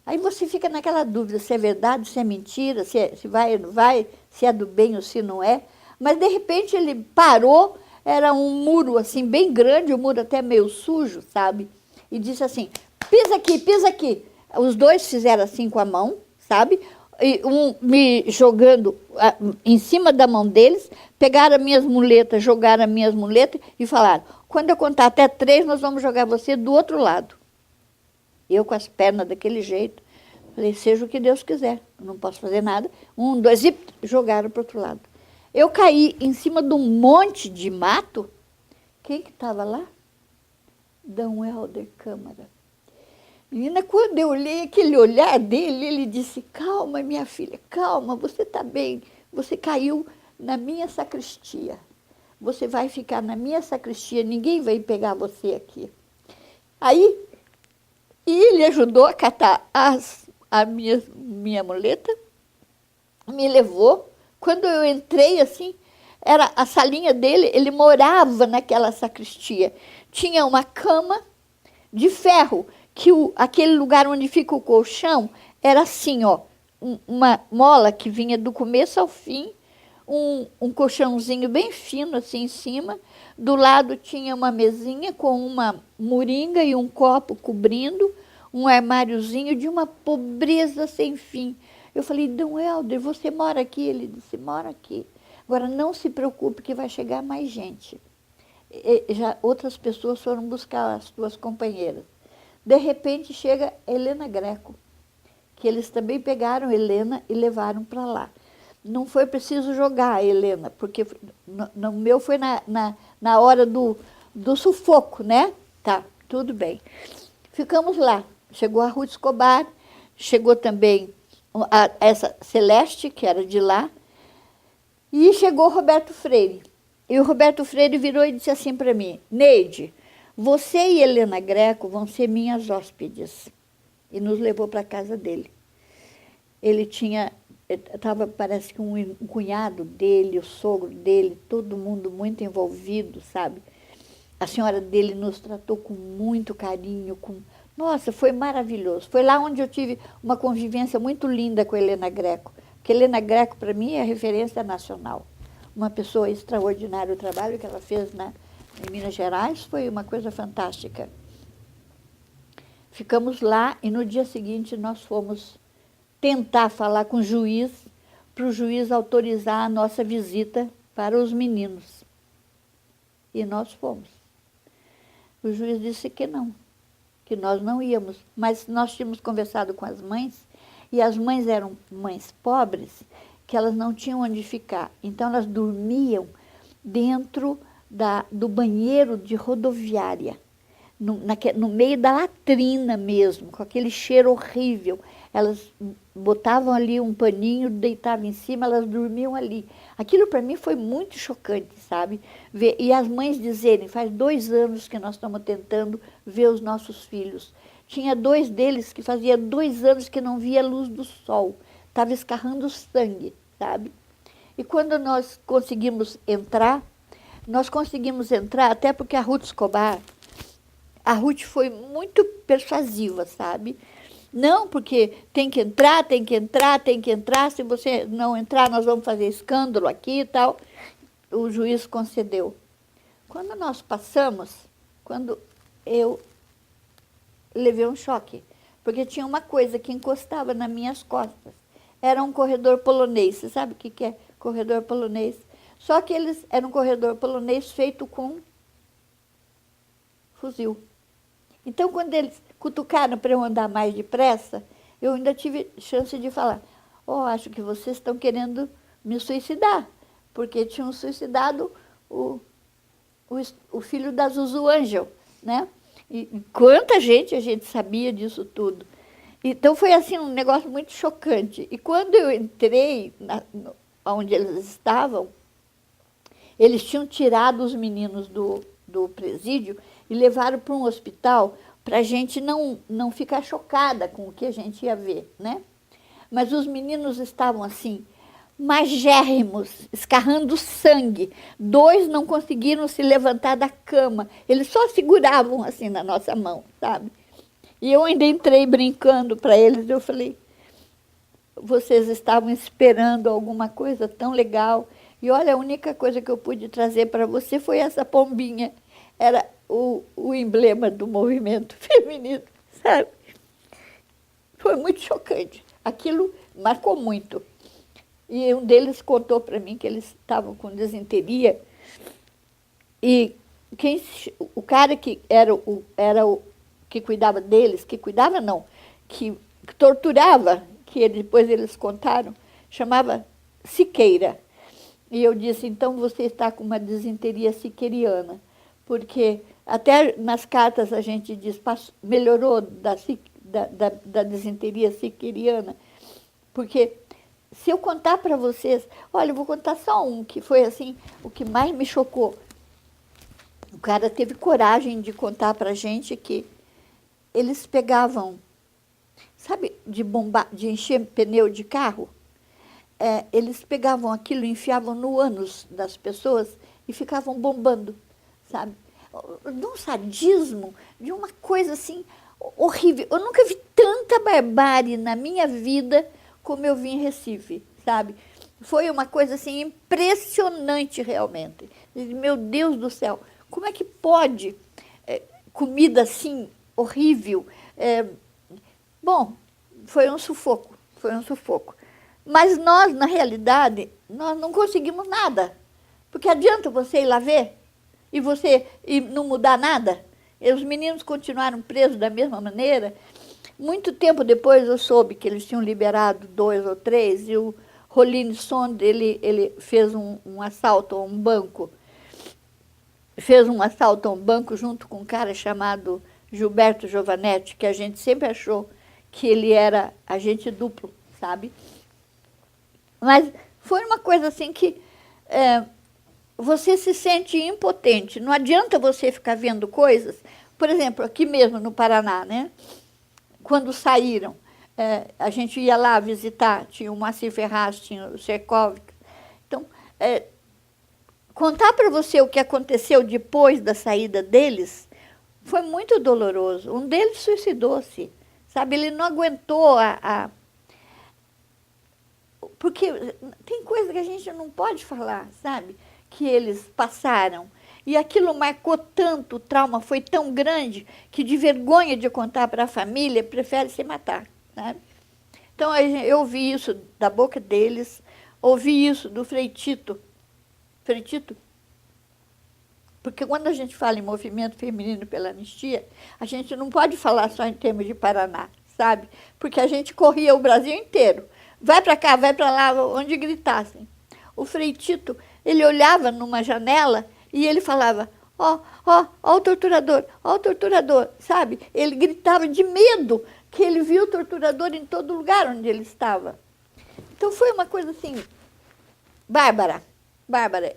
Aí você fica naquela dúvida se é verdade, se é mentira, se vai ou não vai, se é do bem ou se não é. Mas, de repente, ele parou, era um muro assim bem grande, um muro até meio sujo, sabe? E disse assim, pisa aqui, pisa aqui. Os dois fizeram assim com a mão, sabe? E me jogando em cima da mão deles, pegaram as minhas muletas, jogaram as minhas muletas e falaram, quando eu contar até 3, nós vamos jogar você do outro lado. Eu com as pernas daquele jeito, falei, seja o que Deus quiser, eu não posso fazer nada. 1, 2, e jogaram para o outro lado. Eu caí em cima de um monte de mato. Quem que estava lá? D. Helder Câmara. Menina, quando eu olhei aquele olhar dele, ele disse, calma, minha filha, calma, você está bem. Você caiu na minha sacristia. Você vai ficar na minha sacristia, ninguém vai pegar você aqui. Aí, ele ajudou a catar a minha muleta, me levou. Quando eu entrei, assim, era a salinha dele, ele morava naquela sacristia. Tinha uma cama de ferro, que aquele lugar onde fica o colchão era assim, ó, uma mola que vinha do começo ao fim, um colchãozinho bem fino assim em cima. Do lado tinha uma mesinha com uma moringa e um copo cobrindo, um armáriozinho de uma pobreza sem fim. Eu falei, D. Helder, você mora aqui? Ele disse, mora aqui. Agora, não se preocupe que vai chegar mais gente. Já outras pessoas foram buscar as tuas companheiras. De repente, chega Helena Greco, que eles também pegaram Helena e levaram para lá. Não foi preciso jogar a Helena, porque no meu foi na hora do sufoco, né? Tá, tudo bem. Ficamos lá. Chegou a Ruth Escobar, chegou também essa Celeste, que era de lá, e chegou o Roberto Freire. E o Roberto Freire virou e disse assim para mim, Neide, você e Helena Greco vão ser minhas hóspedes. E nos levou para a casa dele. Ele estava, parece que um cunhado dele, o sogro dele, todo mundo muito envolvido, sabe? A senhora dele nos tratou com muito carinho, nossa, foi maravilhoso. Foi lá onde eu tive uma convivência muito linda com a Helena Greco. Porque Helena Greco, para mim, é referência nacional. Uma pessoa extraordinária, o trabalho que ela fez em Minas Gerais, foi uma coisa fantástica. Ficamos lá e no dia seguinte nós fomos tentar falar com o juiz, para o juiz autorizar a nossa visita para os meninos. E nós fomos. O juiz disse que não, que nós não íamos. Mas nós tínhamos conversado com as mães, e as mães eram mães pobres, que elas não tinham onde ficar. Então elas dormiam dentro do banheiro de rodoviária, no meio da latrina mesmo, com aquele cheiro horrível. Elas botavam ali um paninho, deitavam em cima, elas dormiam ali. Aquilo para mim foi muito chocante, sabe? E as mães dizerem, faz 2 anos que nós estamos tentando ver os nossos filhos. Tinha 2 deles que fazia 2 anos que não via a luz do sol. Estava escarrando sangue, sabe? E quando nós conseguimos entrar até porque a Ruth Escobar, a Ruth foi muito persuasiva, sabe? Não, porque tem que entrar, tem que entrar, tem que entrar. Se você não entrar, nós vamos fazer escândalo aqui e tal. O juiz concedeu. Quando nós passamos, quando eu levei um choque, porque tinha uma coisa que encostava nas minhas costas. Era um corredor polonês. Você sabe o que é corredor polonês? Só que era um corredor polonês feito com fuzil. Então, quando eles cutucaram para eu andar mais depressa, eu ainda tive chance de falar, acho que vocês estão querendo me suicidar, porque tinham suicidado o filho da Zuzu Angel, né? E quanta gente a gente sabia disso tudo. Então, foi assim um negócio muito chocante. E quando eu entrei onde eles estavam, eles tinham tirado os meninos do presídio e levaram para um hospital para a gente não ficar chocada com o que a gente ia ver, né? Mas os meninos estavam assim, magérrimos, escarrando sangue. 2 não conseguiram se levantar da cama. Eles só seguravam assim na nossa mão, sabe? E eu ainda entrei brincando para eles. Eu falei, vocês estavam esperando alguma coisa tão legal. E olha, a única coisa que eu pude trazer para você foi essa pombinha. Era o emblema do movimento feminino, sabe? Foi muito chocante. Aquilo marcou muito. E um deles contou para mim que eles estavam com desinteria. E o cara que era o que cuidava deles, que torturava, que depois eles contaram, chamava Siqueira. E eu disse, então você está com uma desinteria siqueiriana, porque até nas cartas a gente diz, melhorou da desinteria siqueiriana, porque se eu contar para vocês, olha, eu vou contar só um, que foi assim, o que mais me chocou. O cara teve coragem de contar para a gente que eles pegavam, sabe, de encher pneu de carro? Eles pegavam aquilo, enfiavam no ânus das pessoas e ficavam bombando, sabe? De um sadismo, de uma coisa assim horrível. Eu nunca vi tanta barbárie na minha vida como eu vi em Recife, sabe? Foi uma coisa assim impressionante realmente. Meu Deus do céu, como é que pode comida assim horrível? Bom, foi um sufoco. Mas nós, na realidade, nós não conseguimos nada. Porque adianta você ir lá ver e não mudar nada? E os meninos continuaram presos da mesma maneira. Muito tempo depois eu soube que eles tinham liberado 2 ou 3 e o Rolling Stone, ele fez um assalto a um banco. Fez um assalto a um banco junto com um cara chamado Gilberto Giovanetti, que a gente sempre achou que ele era agente duplo, sabe? Mas foi uma coisa assim que você se sente impotente. Não adianta você ficar vendo coisas. Por exemplo, aqui mesmo no Paraná, né? Quando saíram, a gente ia lá visitar, tinha o Moacir Ferraz, tinha o Serkovic. Então, contar para você o que aconteceu depois da saída deles foi muito doloroso. Um deles suicidou-se, sabe? Ele não aguentou porque tem coisa que a gente não pode falar, sabe? Que eles passaram. E aquilo marcou tanto, o trauma foi tão grande, que de vergonha de contar para a família, prefere se matar, sabe? Então, eu ouvi isso da boca deles, ouvi isso do Frei Tito. Frei Tito, porque quando a gente fala em movimento feminino pela anistia, a gente não pode falar só em termos de Paraná, sabe? Porque a gente corria o Brasil inteiro. Vai para cá, vai para lá, onde gritassem. O Frei Tito, ele olhava numa janela e ele falava, ó o torturador, sabe? Ele gritava de medo, que ele viu o torturador em todo lugar onde ele estava. Então foi uma coisa assim, Bárbara,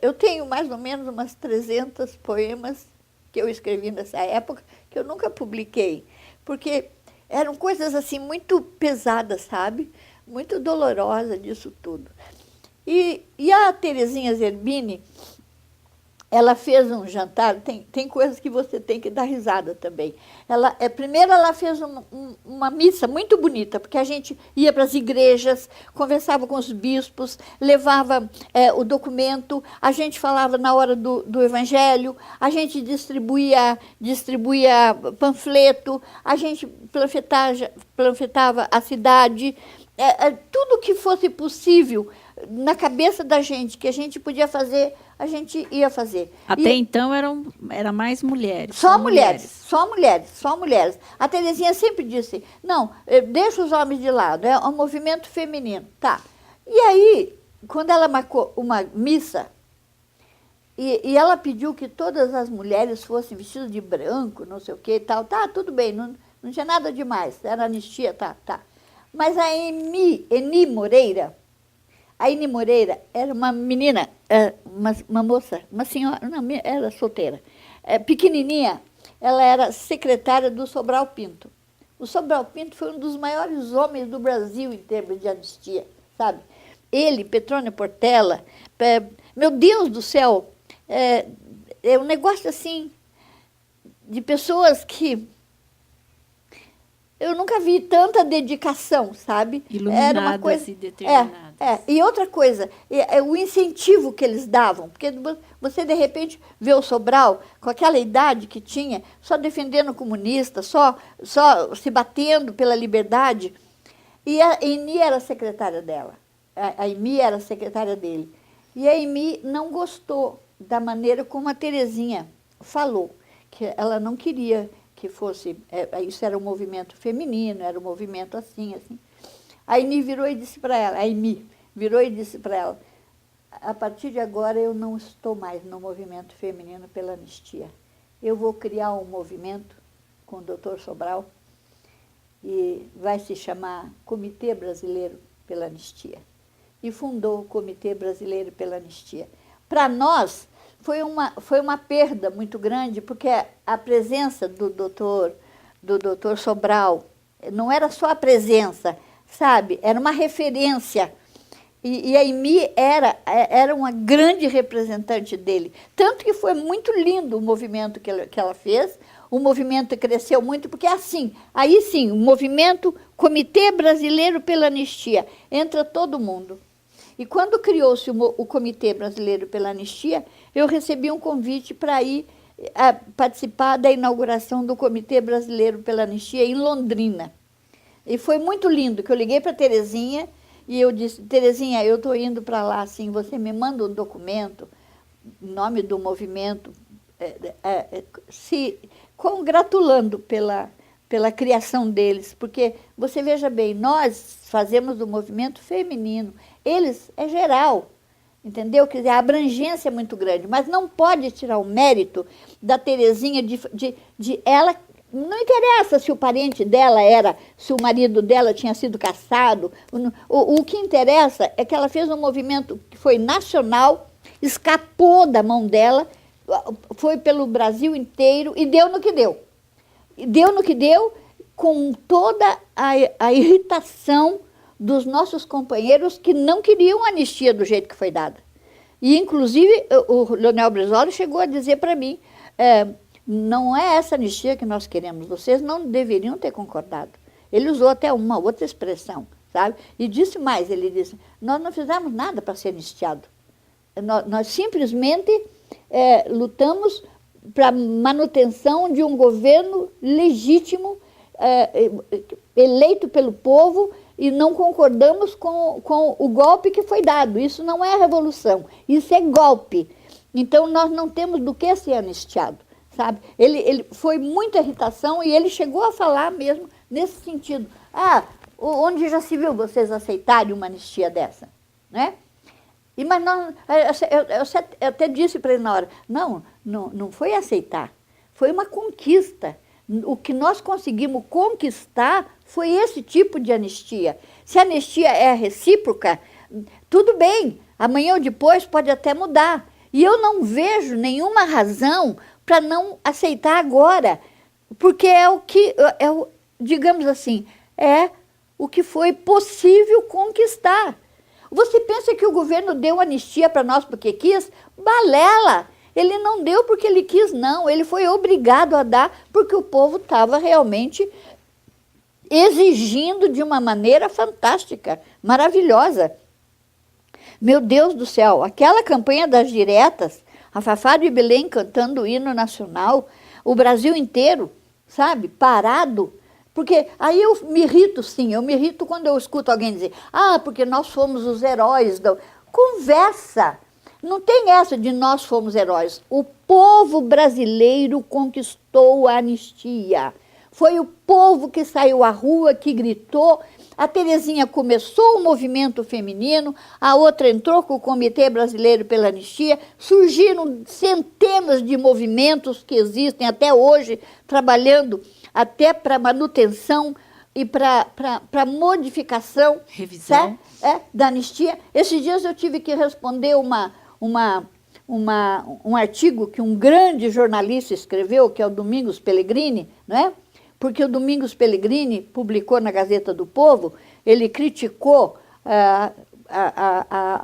eu tenho mais ou menos umas 300 poemas que eu escrevi nessa época, que eu nunca publiquei, porque eram coisas assim muito pesadas, sabe? Muito dolorosa disso tudo. E a Terezinha Zerbini, ela fez um jantar, tem coisas que você tem que dar risada também. Primeiro ela fez uma missa muito bonita, porque a gente ia para as igrejas, conversava com os bispos, levava o documento, a gente falava na hora do evangelho, a gente distribuía panfleto, a gente panfletava a cidade, tudo que fosse possível na cabeça da gente, que a gente podia fazer, a gente ia fazer. Até então era mais mulheres. Só mulheres. A Terezinha sempre disse, não, deixa os homens de lado, é um movimento feminino. Tá. E aí, quando ela marcou uma missa, e ela pediu que todas as mulheres fossem vestidas de branco, não sei o que e tal, tá, tudo bem, não tinha nada demais, era anistia, tá. Mas a Eni Moreira era uma menina, uma moça, uma senhora, não, era solteira, pequenininha, ela era secretária do Sobral Pinto. O Sobral Pinto foi um dos maiores homens do Brasil em termos de anistia, sabe? Ele, Petrônio Portela, meu Deus do céu, é um negócio assim, de pessoas que eu nunca vi tanta dedicação, sabe? Iluminadas. Era uma coisa, e determinadas. E outra coisa, o incentivo que eles davam, porque você, de repente, vê o Sobral, com aquela idade que tinha, só defendendo o comunista, só se batendo pela liberdade, e a Eni era a secretária dela, a Emi era a secretária dele. E a Emi não gostou da maneira como a Terezinha falou, que ela não queria que fosse, isso era um movimento feminino, era um movimento assim. A Emi virou e disse para ela, a partir de agora eu não estou mais no movimento feminino pela anistia. Eu vou criar um movimento com o Dr. Sobral e vai se chamar Comitê Brasileiro pela Anistia. E fundou o Comitê Brasileiro pela Anistia. Para nós, foi uma perda muito grande, porque a presença do doutor Sobral não era só a presença, sabe? Era uma referência. E a Emi era uma grande representante dele. Tanto que foi muito lindo o movimento que ela fez, o movimento cresceu muito, porque aí sim, o movimento Comitê Brasileiro pela Anistia, entra todo mundo. E quando criou-se o Comitê Brasileiro pela Anistia, eu recebi um convite para ir participar da inauguração do Comitê Brasileiro pela Anistia em Londrina. E foi muito lindo, que eu liguei para a Terezinha e eu disse, Terezinha, eu estou indo para lá, assim, você me manda um documento, em nome do movimento, se congratulando pela criação deles, porque você veja bem, nós fazemos o movimento feminino, eles é geral, entendeu? Quer dizer, a abrangência é muito grande, mas não pode tirar o mérito da Terezinha de ela. Não interessa se o parente dela se o marido dela tinha sido cassado. O que interessa é que ela fez um movimento que foi nacional, escapou da mão dela, foi pelo Brasil inteiro e deu no que deu. E deu no que deu, com toda a irritação dos nossos companheiros que não queriam a anistia do jeito que foi dada. E, inclusive, o Leonel Brizola chegou a dizer para mim, não é essa anistia que nós queremos, vocês não deveriam ter concordado. Ele usou até uma outra expressão, sabe? E disse mais, ele disse, nós não fizemos nada para ser anistiado. Nós simplesmente lutamos para a manutenção de um governo legítimo, eleito pelo povo, e não concordamos com o golpe que foi dado. Isso não é revolução, isso é golpe. Então, nós não temos do que ser anistiado, sabe? Ele foi muita irritação e ele chegou a falar mesmo nesse sentido. Onde já se viu vocês aceitarem uma anistia dessa? Né? Mas eu até disse para ele na hora, não foi aceitar, foi uma conquista. O que nós conseguimos conquistar foi esse tipo de anistia. Se a anistia é recíproca, tudo bem, amanhã ou depois pode até mudar. E eu não vejo nenhuma razão para não aceitar agora, porque digamos assim, é o que foi possível conquistar. Você pensa que o governo deu anistia para nós porque quis? Balela! Ele não deu porque ele quis, não. Ele foi obrigado a dar porque o povo estava realmente exigindo de uma maneira fantástica, maravilhosa. Meu Deus do céu, aquela campanha das diretas, a Fafá de Belém cantando o hino nacional, o Brasil inteiro, sabe, parado. Porque aí eu me irrito, sim, eu me irrito quando eu escuto alguém dizer, porque nós fomos os heróis. Conversa! Não tem essa de nós fomos heróis. O povo brasileiro conquistou a anistia. Foi o povo que saiu à rua, que gritou. A Terezinha começou o movimento feminino, a outra entrou com o Comitê Brasileiro pela Anistia. Surgiram centenas de movimentos que existem até hoje, trabalhando até para manutenção e para modificação, revisão, da anistia. Esses dias eu tive que responder um artigo que um grande jornalista escreveu, que é o Domingos Pellegrini, não é? Porque o Domingos Pellegrini publicou na Gazeta do Povo, ele criticou a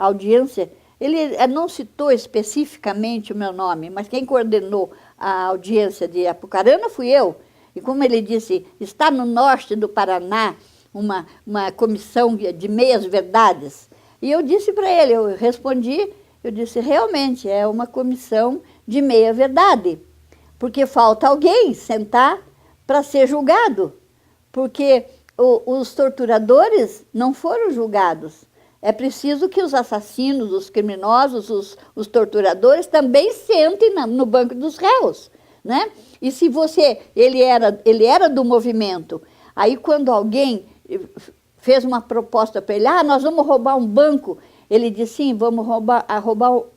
audiência, ele não citou especificamente o meu nome, mas quem coordenou a audiência de Apucarana fui eu. E como ele disse, está no norte do Paraná uma comissão de meias-verdades. E eu disse para ele, eu respondi, eu disse, realmente, é uma comissão de meia-verdade, porque falta alguém sentar para ser julgado, porque os torturadores não foram julgados. É preciso que os assassinos, os criminosos, os torturadores também sentem no banco dos réus, né? E se ele era do movimento, aí quando alguém fez uma proposta para ele, nós vamos roubar um banco, ele disse, sim, vamos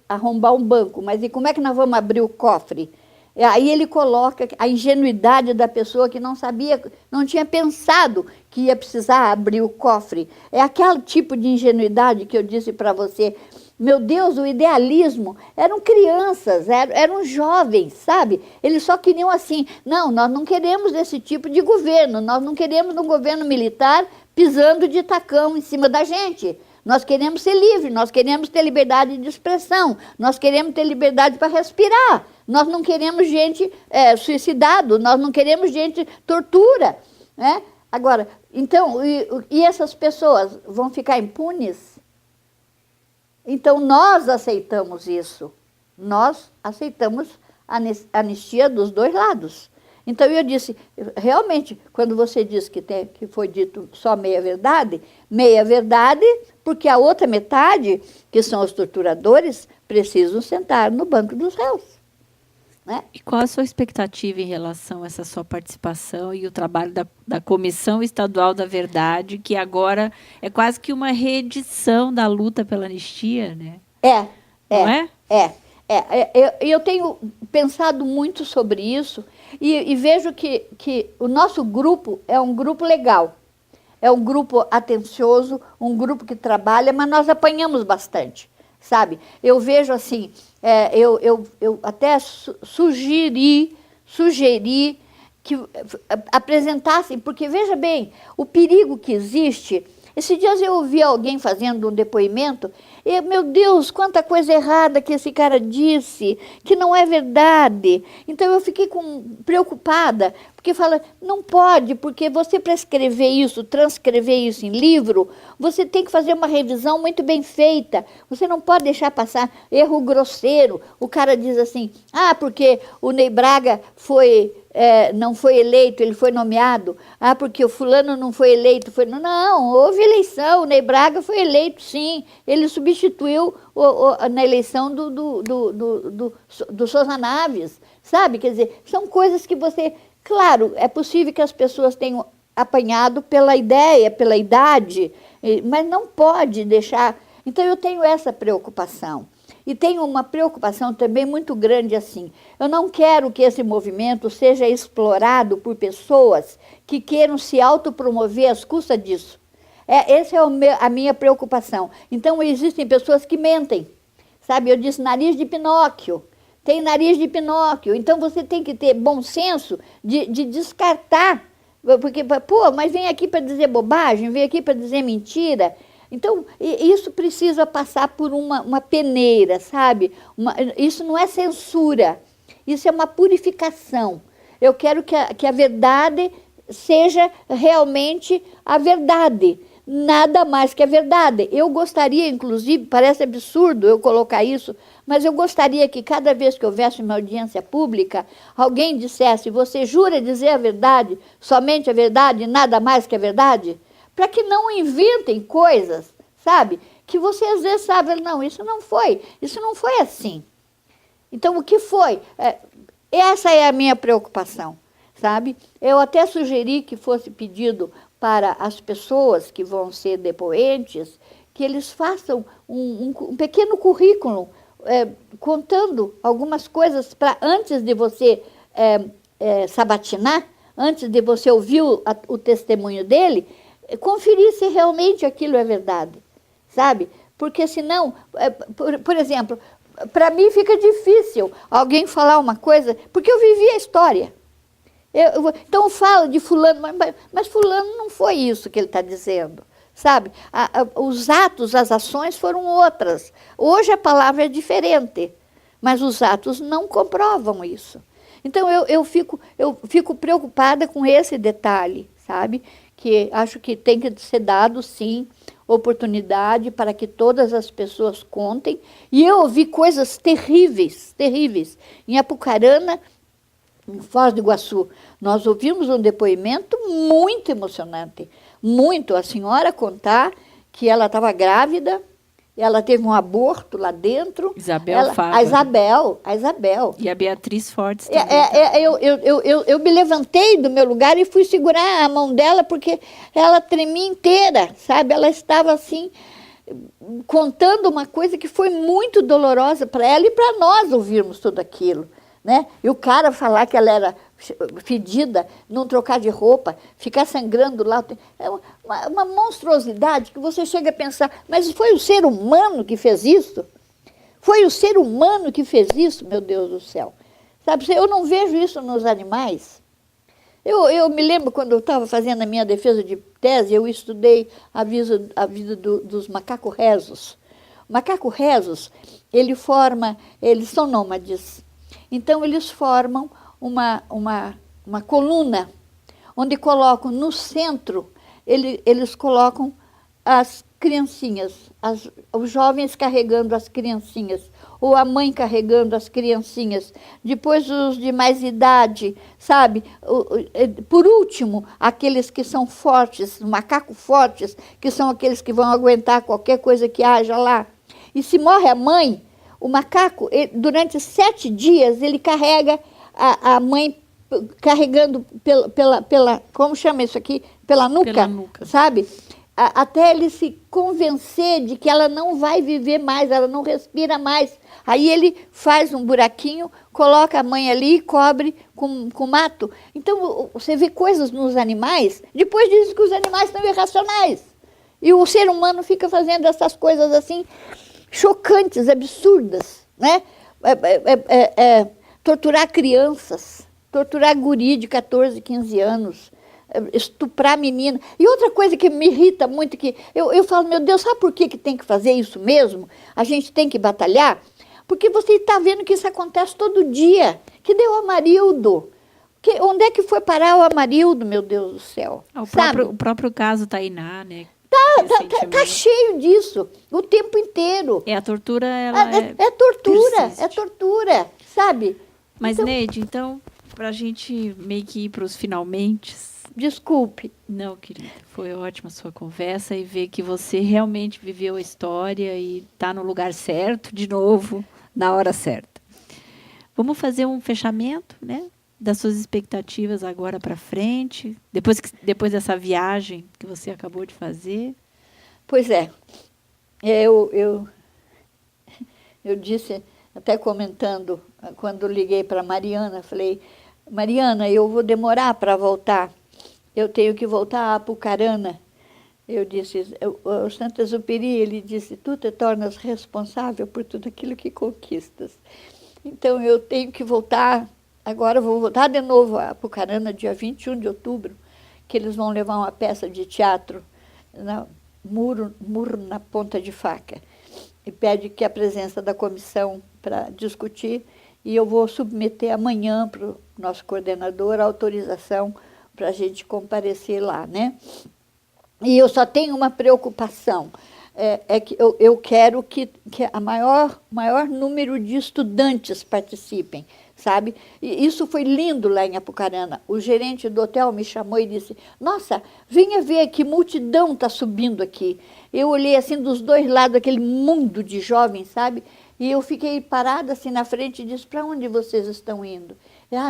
arrombar um banco, mas e como é que nós vamos abrir o cofre? Aí ele coloca a ingenuidade da pessoa que não sabia, não tinha pensado que ia precisar abrir o cofre. É aquele tipo de ingenuidade que eu disse para você. Meu Deus, o idealismo, eram crianças, eram jovens, sabe? Eles só queriam assim, não, nós não queremos esse tipo de governo, nós não queremos um governo militar pisando de tacão em cima da gente. Nós queremos ser livres, nós queremos ter liberdade de expressão, nós queremos ter liberdade para respirar, nós não queremos gente suicidado, nós não queremos gente tortura, né? Agora, então, e essas pessoas vão ficar impunes? Então, nós aceitamos isso. Nós aceitamos a anistia dos dois lados. Então, eu disse, realmente, quando você diz que foi dito só meia-verdade, porque a outra metade, que são os torturadores, precisam sentar no banco dos réus. Né? E qual a sua expectativa em relação a essa sua participação e o trabalho da Comissão Estadual da Verdade, que agora é quase que uma reedição da luta pela anistia, né? Não é? Eu tenho pensado muito sobre isso e vejo que o nosso grupo é um grupo legal, é um grupo atencioso, um grupo que trabalha, mas nós apanhamos bastante, sabe? Eu vejo assim, eu até sugeri que apresentassem, porque veja bem, o perigo que existe. Esses dias eu ouvi alguém fazendo um depoimento e, meu Deus, quanta coisa errada que esse cara disse, que não é verdade. Então eu fiquei preocupada, Porque fala, não pode, porque você para escrever isso, transcrever isso em livro, você tem que fazer uma revisão muito bem feita. Você não pode deixar passar erro grosseiro. O cara diz assim, porque o Ney Braga não foi eleito, ele foi nomeado. Porque o fulano não foi eleito. Não, houve eleição, o Ney Braga foi eleito, sim. Ele substituiu na eleição do Sousa Naves, sabe? Quer dizer, são coisas que você... Claro, é possível que as pessoas tenham apanhado pela ideia, pela idade, mas não pode deixar... Então, eu tenho essa preocupação. E tenho uma preocupação também muito grande assim. Eu não quero que esse movimento seja explorado por pessoas que queiram se autopromover às custas disso. Essa é a minha preocupação. Então, existem pessoas que mentem. Sabe, eu disse nariz de Pinóquio. Tem nariz de Pinóquio. Então, você tem que ter bom senso de descartar. Porque, mas vem aqui para dizer bobagem, vem aqui para dizer mentira. Então, isso precisa passar por uma peneira, sabe? Isso não é censura, isso é uma purificação. Eu quero que a verdade seja realmente a verdade, nada mais que a verdade. Eu gostaria, inclusive, parece absurdo eu colocar isso, mas eu gostaria que cada vez que houvesse uma audiência pública, alguém dissesse, você jura dizer a verdade, somente a verdade, nada mais que a verdade? Para que não inventem coisas, sabe? Que você às vezes sabe, não, isso não foi assim. Então, o que foi? Essa é a minha preocupação, sabe? Eu até sugeri que fosse pedido para as pessoas que vão ser depoentes, que eles façam um pequeno currículo, contando algumas coisas para antes de você sabatinar, antes de você ouvir o testemunho dele, conferir se realmente aquilo é verdade, sabe? Porque senão, por exemplo, para mim fica difícil alguém falar uma coisa, porque eu vivi a história. Então eu falo de fulano, mas fulano não foi isso que ele está dizendo, sabe? Os atos, as ações foram outras. Hoje a palavra é diferente, mas os atos não comprovam isso. Então eu fico preocupada com esse detalhe, sabe? Que acho que tem que ser dado, sim, oportunidade para que todas as pessoas contem. E eu ouvi coisas terríveis, terríveis. Em Apucarana, em Foz do Iguaçu, nós ouvimos um depoimento muito emocionante. Muito. A senhora contar que ela estava grávida, ela teve um aborto lá dentro. Fava. A Isabel. E a Beatriz Fortes também. Eu me levantei do meu lugar e fui segurar a mão dela, porque ela tremia inteira, sabe? Ela estava assim, contando uma coisa que foi muito dolorosa para ela e para nós ouvirmos tudo aquilo, né? E o cara falar que ela era fedida, não trocar de roupa, ficar sangrando lá. É uma monstruosidade que você chega a pensar, mas foi o ser humano que fez isso? Foi o ser humano que fez isso, meu Deus do céu. Sabe, eu não vejo isso nos animais. Eu me lembro quando eu estava fazendo a minha defesa de tese, eu estudei a vida dos macaco-rezos. Macaco-rezos, eles são nômades. Então, eles formam uma coluna, onde colocam no centro, eles colocam as criancinhas, os jovens carregando as criancinhas, ou a mãe carregando as criancinhas, depois os de mais idade, sabe? Por último, aqueles que são fortes, macacos fortes, que são aqueles que vão aguentar qualquer coisa que haja lá. E se morre a mãe, o macaco, durante 7 dias, ele carrega a mãe, carregando pela como chama isso aqui? Pela nuca. Sabe? Até ele se convencer de que ela não vai viver mais, ela não respira mais. Aí ele faz um buraquinho, coloca a mãe ali e cobre com mato. Então, você vê coisas nos animais, depois diz que os animais são irracionais. E o ser humano fica fazendo essas coisas assim, chocantes, absurdas, né? Torturar crianças, torturar guri de 14, 15 anos, estuprar menina. E outra coisa que me irrita muito, que eu falo, meu Deus, sabe por que tem que fazer isso mesmo? A gente tem que batalhar? Porque você está vendo que isso acontece todo dia. Que deu Amarildo. Onde é que foi parar o Amarildo, meu Deus do céu? O próprio caso Tainá, né? Tá cheio disso, o tempo inteiro. A tortura, é tortura, sabe? Mas, então, Neide, então, para a gente meio que ir para os finalmente... Desculpe. Não, querida, foi ótima a sua conversa e ver que você realmente viveu a história e está no lugar certo, de novo, na hora certa. Vamos fazer um fechamento, né? Das suas expectativas agora para frente, depois dessa viagem que você acabou de fazer? Pois é. Eu disse, até comentando, quando liguei para Mariana, falei, Mariana, eu vou demorar para voltar. Eu tenho que voltar a Apucarana. Eu disse, o Saint-Exupéry, ele disse, tu te tornas responsável por tudo aquilo que conquistas. Então, eu tenho que voltar, agora eu vou voltar de novo a Apucarana, dia 21 de outubro, que eles vão levar uma peça de teatro, murro na ponta de faca, e pede que a presença da comissão para discutir, e eu vou submeter amanhã para o nosso coordenador a autorização para a gente comparecer lá, né? E eu só tenho uma preocupação, que eu quero que a maior número de estudantes participem, sabe? E isso foi lindo lá em Apucarana. O gerente do hotel me chamou e disse, nossa, venha ver que multidão está subindo aqui. Eu olhei assim dos dois lados, aquele mundo de jovens, sabe? E eu fiquei parada assim na frente e disse, para onde vocês estão indo?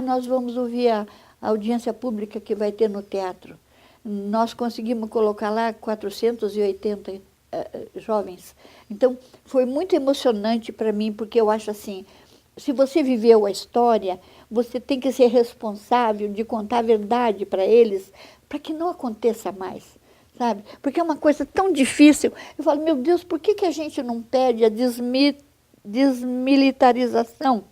Nós vamos ouvir a audiência pública que vai ter no teatro. Nós conseguimos colocar lá 480 jovens. Então, foi muito emocionante para mim, porque eu acho assim, se você viveu a história, você tem que ser responsável de contar a verdade para eles, para que não aconteça mais, sabe? Porque é uma coisa tão difícil. Eu falo, meu Deus, por que a gente não pede a desmilitarização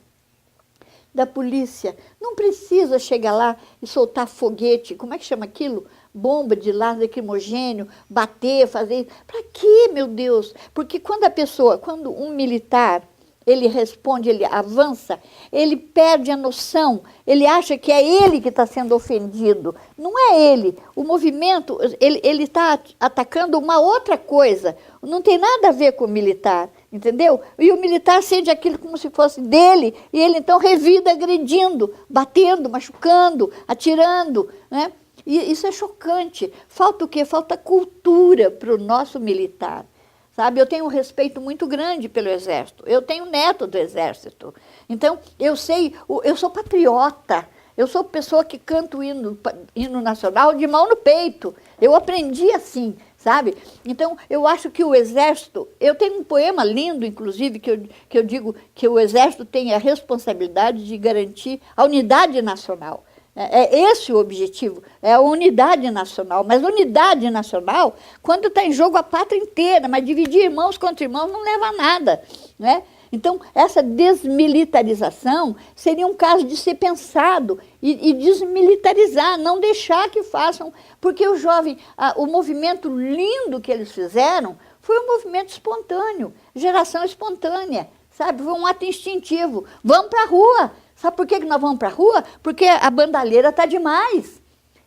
da polícia? Não precisa chegar lá e soltar foguete, como é que chama aquilo? Bomba de lacrimogênio, bater, fazer... Para quê, meu Deus? Porque quando um militar, ele responde, ele avança, ele perde a noção, ele acha que é ele que está sendo ofendido. Não é ele. O movimento, ele está atacando uma outra coisa, não tem nada a ver com o militar, entendeu? E o militar sente aquilo como se fosse dele, e ele então revida agredindo, batendo, machucando, atirando, né? E isso é chocante. Falta o quê? Falta cultura para o nosso militar. Sabe? Eu tenho um respeito muito grande pelo Exército. Eu tenho neto do Exército. Então, eu sou patriota. Eu sou pessoa que canto hino nacional de mão no peito. Eu aprendi assim, sabe? Então, eu acho que o Exército... Eu tenho um poema lindo, inclusive, que eu digo que o Exército tem a responsabilidade de garantir a unidade nacional. É esse o objetivo, é a unidade nacional. Mas unidade nacional, quando está em jogo a pátria inteira, mas dividir irmãos contra irmãos não leva a nada, né? Então, essa desmilitarização seria um caso de ser pensado e desmilitarizar, não deixar que façam, porque o jovem, o movimento lindo que eles fizeram foi um movimento espontâneo, geração espontânea, sabe? Foi um ato instintivo. Vamos para a rua. Sabe por que nós vamos para a rua? Porque a bandalheira está demais.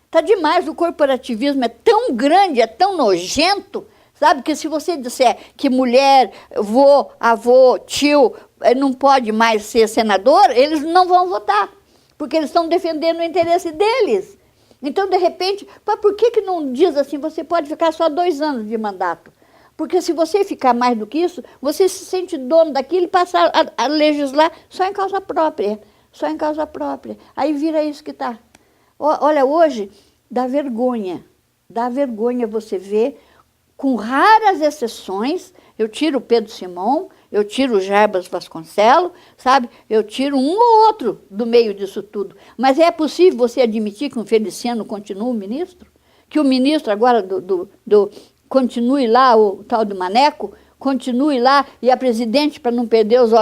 Está demais, o corporativismo é tão grande, é tão nojento, sabe? Que se você disser que mulher, vô, avô, tio, não pode mais ser senador, eles não vão votar, porque eles estão defendendo o interesse deles. Então, de repente, por que não diz assim, você pode ficar só 2 anos de mandato? Porque se você ficar mais do que isso, você se sente dono daquilo e passa a legislar só em causa própria. Só em causa própria. Aí vira isso que está. Olha, hoje dá vergonha você ver, com raras exceções, eu tiro o Pedro Simão, eu tiro o Jarbas Vasconcelos, sabe? Eu tiro um ou outro do meio disso tudo. Mas é possível você admitir que um Feliciano continue ministro? Que o ministro agora continue lá, o tal do Maneco, continue lá, e a presidente, para não perder as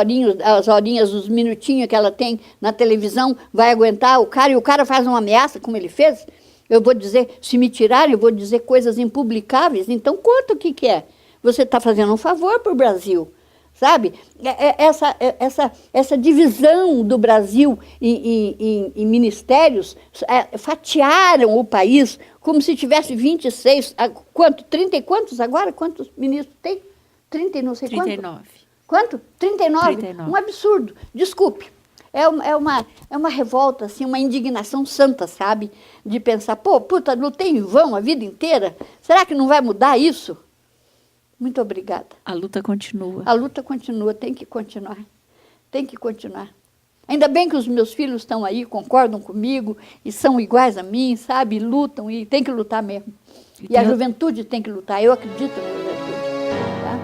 horinhas, os minutinhos que ela tem na televisão, vai aguentar o cara, e o cara faz uma ameaça, como ele fez. Eu vou dizer, se me tirarem, eu vou dizer coisas impublicáveis. Então, conta o que é. Você está fazendo um favor para o Brasil. sabe? Essa divisão do Brasil em ministérios fatiaram o país como se tivesse 26, quanto? 30 e quantos agora? Quantos ministros tem? 30 e não sei quanto? 39. Quanto? 39? 39. Um absurdo. Desculpe. É uma revolta, assim, uma indignação santa, sabe? De pensar, puta, lutei em vão a vida inteira. Será que não vai mudar isso? Muito obrigada. A luta continua. A luta continua, tem que continuar. Tem que continuar. Ainda bem que os meus filhos estão aí, concordam comigo e são iguais a mim, sabe? Lutam e tem que lutar mesmo. E a juventude tem que lutar. Eu acredito na juventude. Tá?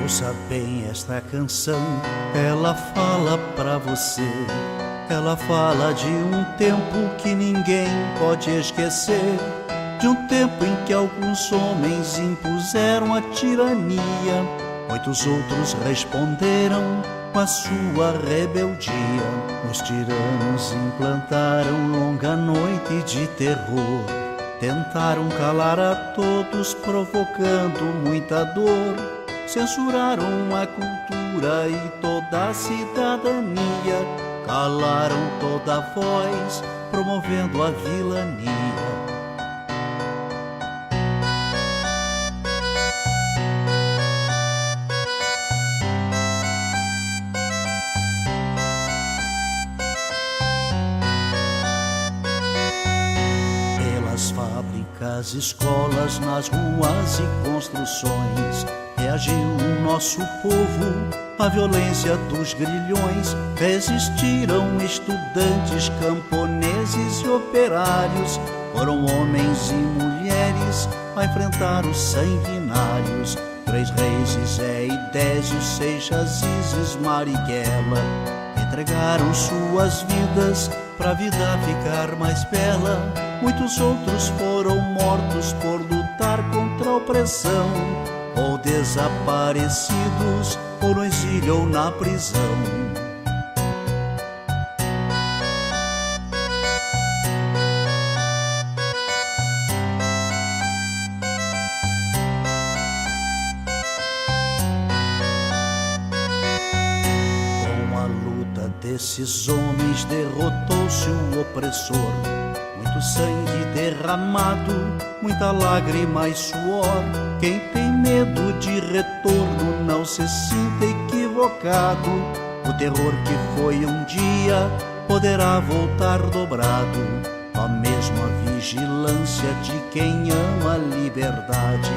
Ouça bem esta canção, ela fala pra você. Ela fala de um tempo que ninguém pode esquecer, de um tempo em que alguns homens impuseram a tirania, muitos outros responderam com a sua rebeldia. Os tiranos implantaram longa noite de terror, tentaram calar a todos, provocando muita dor. Censuraram a cultura e toda a cidadania, calaram toda a voz, promovendo a vilania. Pelas fábricas, escolas, nas ruas e construções, reagiu o nosso povo à violência dos grilhões. Resistiram estudantes, camponeses e operários. Foram homens e mulheres a enfrentar os sanguinários. 3 reis, Zé e Désio, Seixas, Isis, Marighella, entregaram suas vidas pra vida ficar mais bela. Muitos outros foram mortos por lutar contra a opressão, ou desaparecidos, ou no exílio ou na prisão. Com a luta desses homens derrotou-se o opressor. Muito sangue derramado, muita lágrima e suor. Quem tem medo de retorno não se sinta equivocado. O terror que foi um dia poderá voltar dobrado. A mesma vigilância de quem ama a liberdade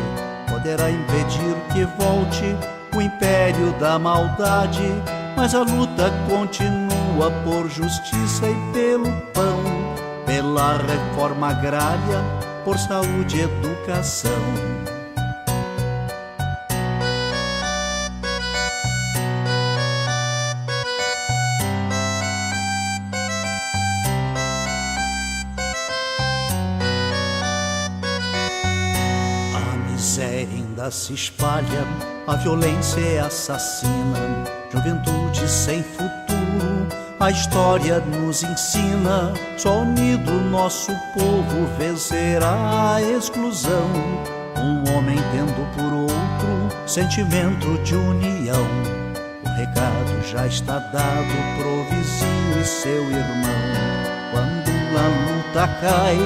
poderá impedir que volte o império da maldade. Mas a luta continua por justiça e pelo pão, pela reforma agrária, por saúde e educação. A miséria ainda se espalha, a violência é assassina, juventude sem futuro, a história nos ensina. Só unido nosso povo vencerá a exclusão, um homem tendo por outro sentimento de união. O recado já está dado pro vizinho e seu irmão. Quando a luta cai,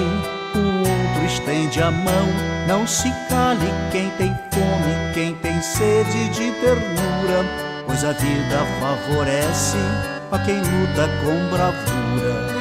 o outro estende a mão. Não se cale quem tem fome, quem tem sede de ternura, pois a vida favorece a quem luta com bravura.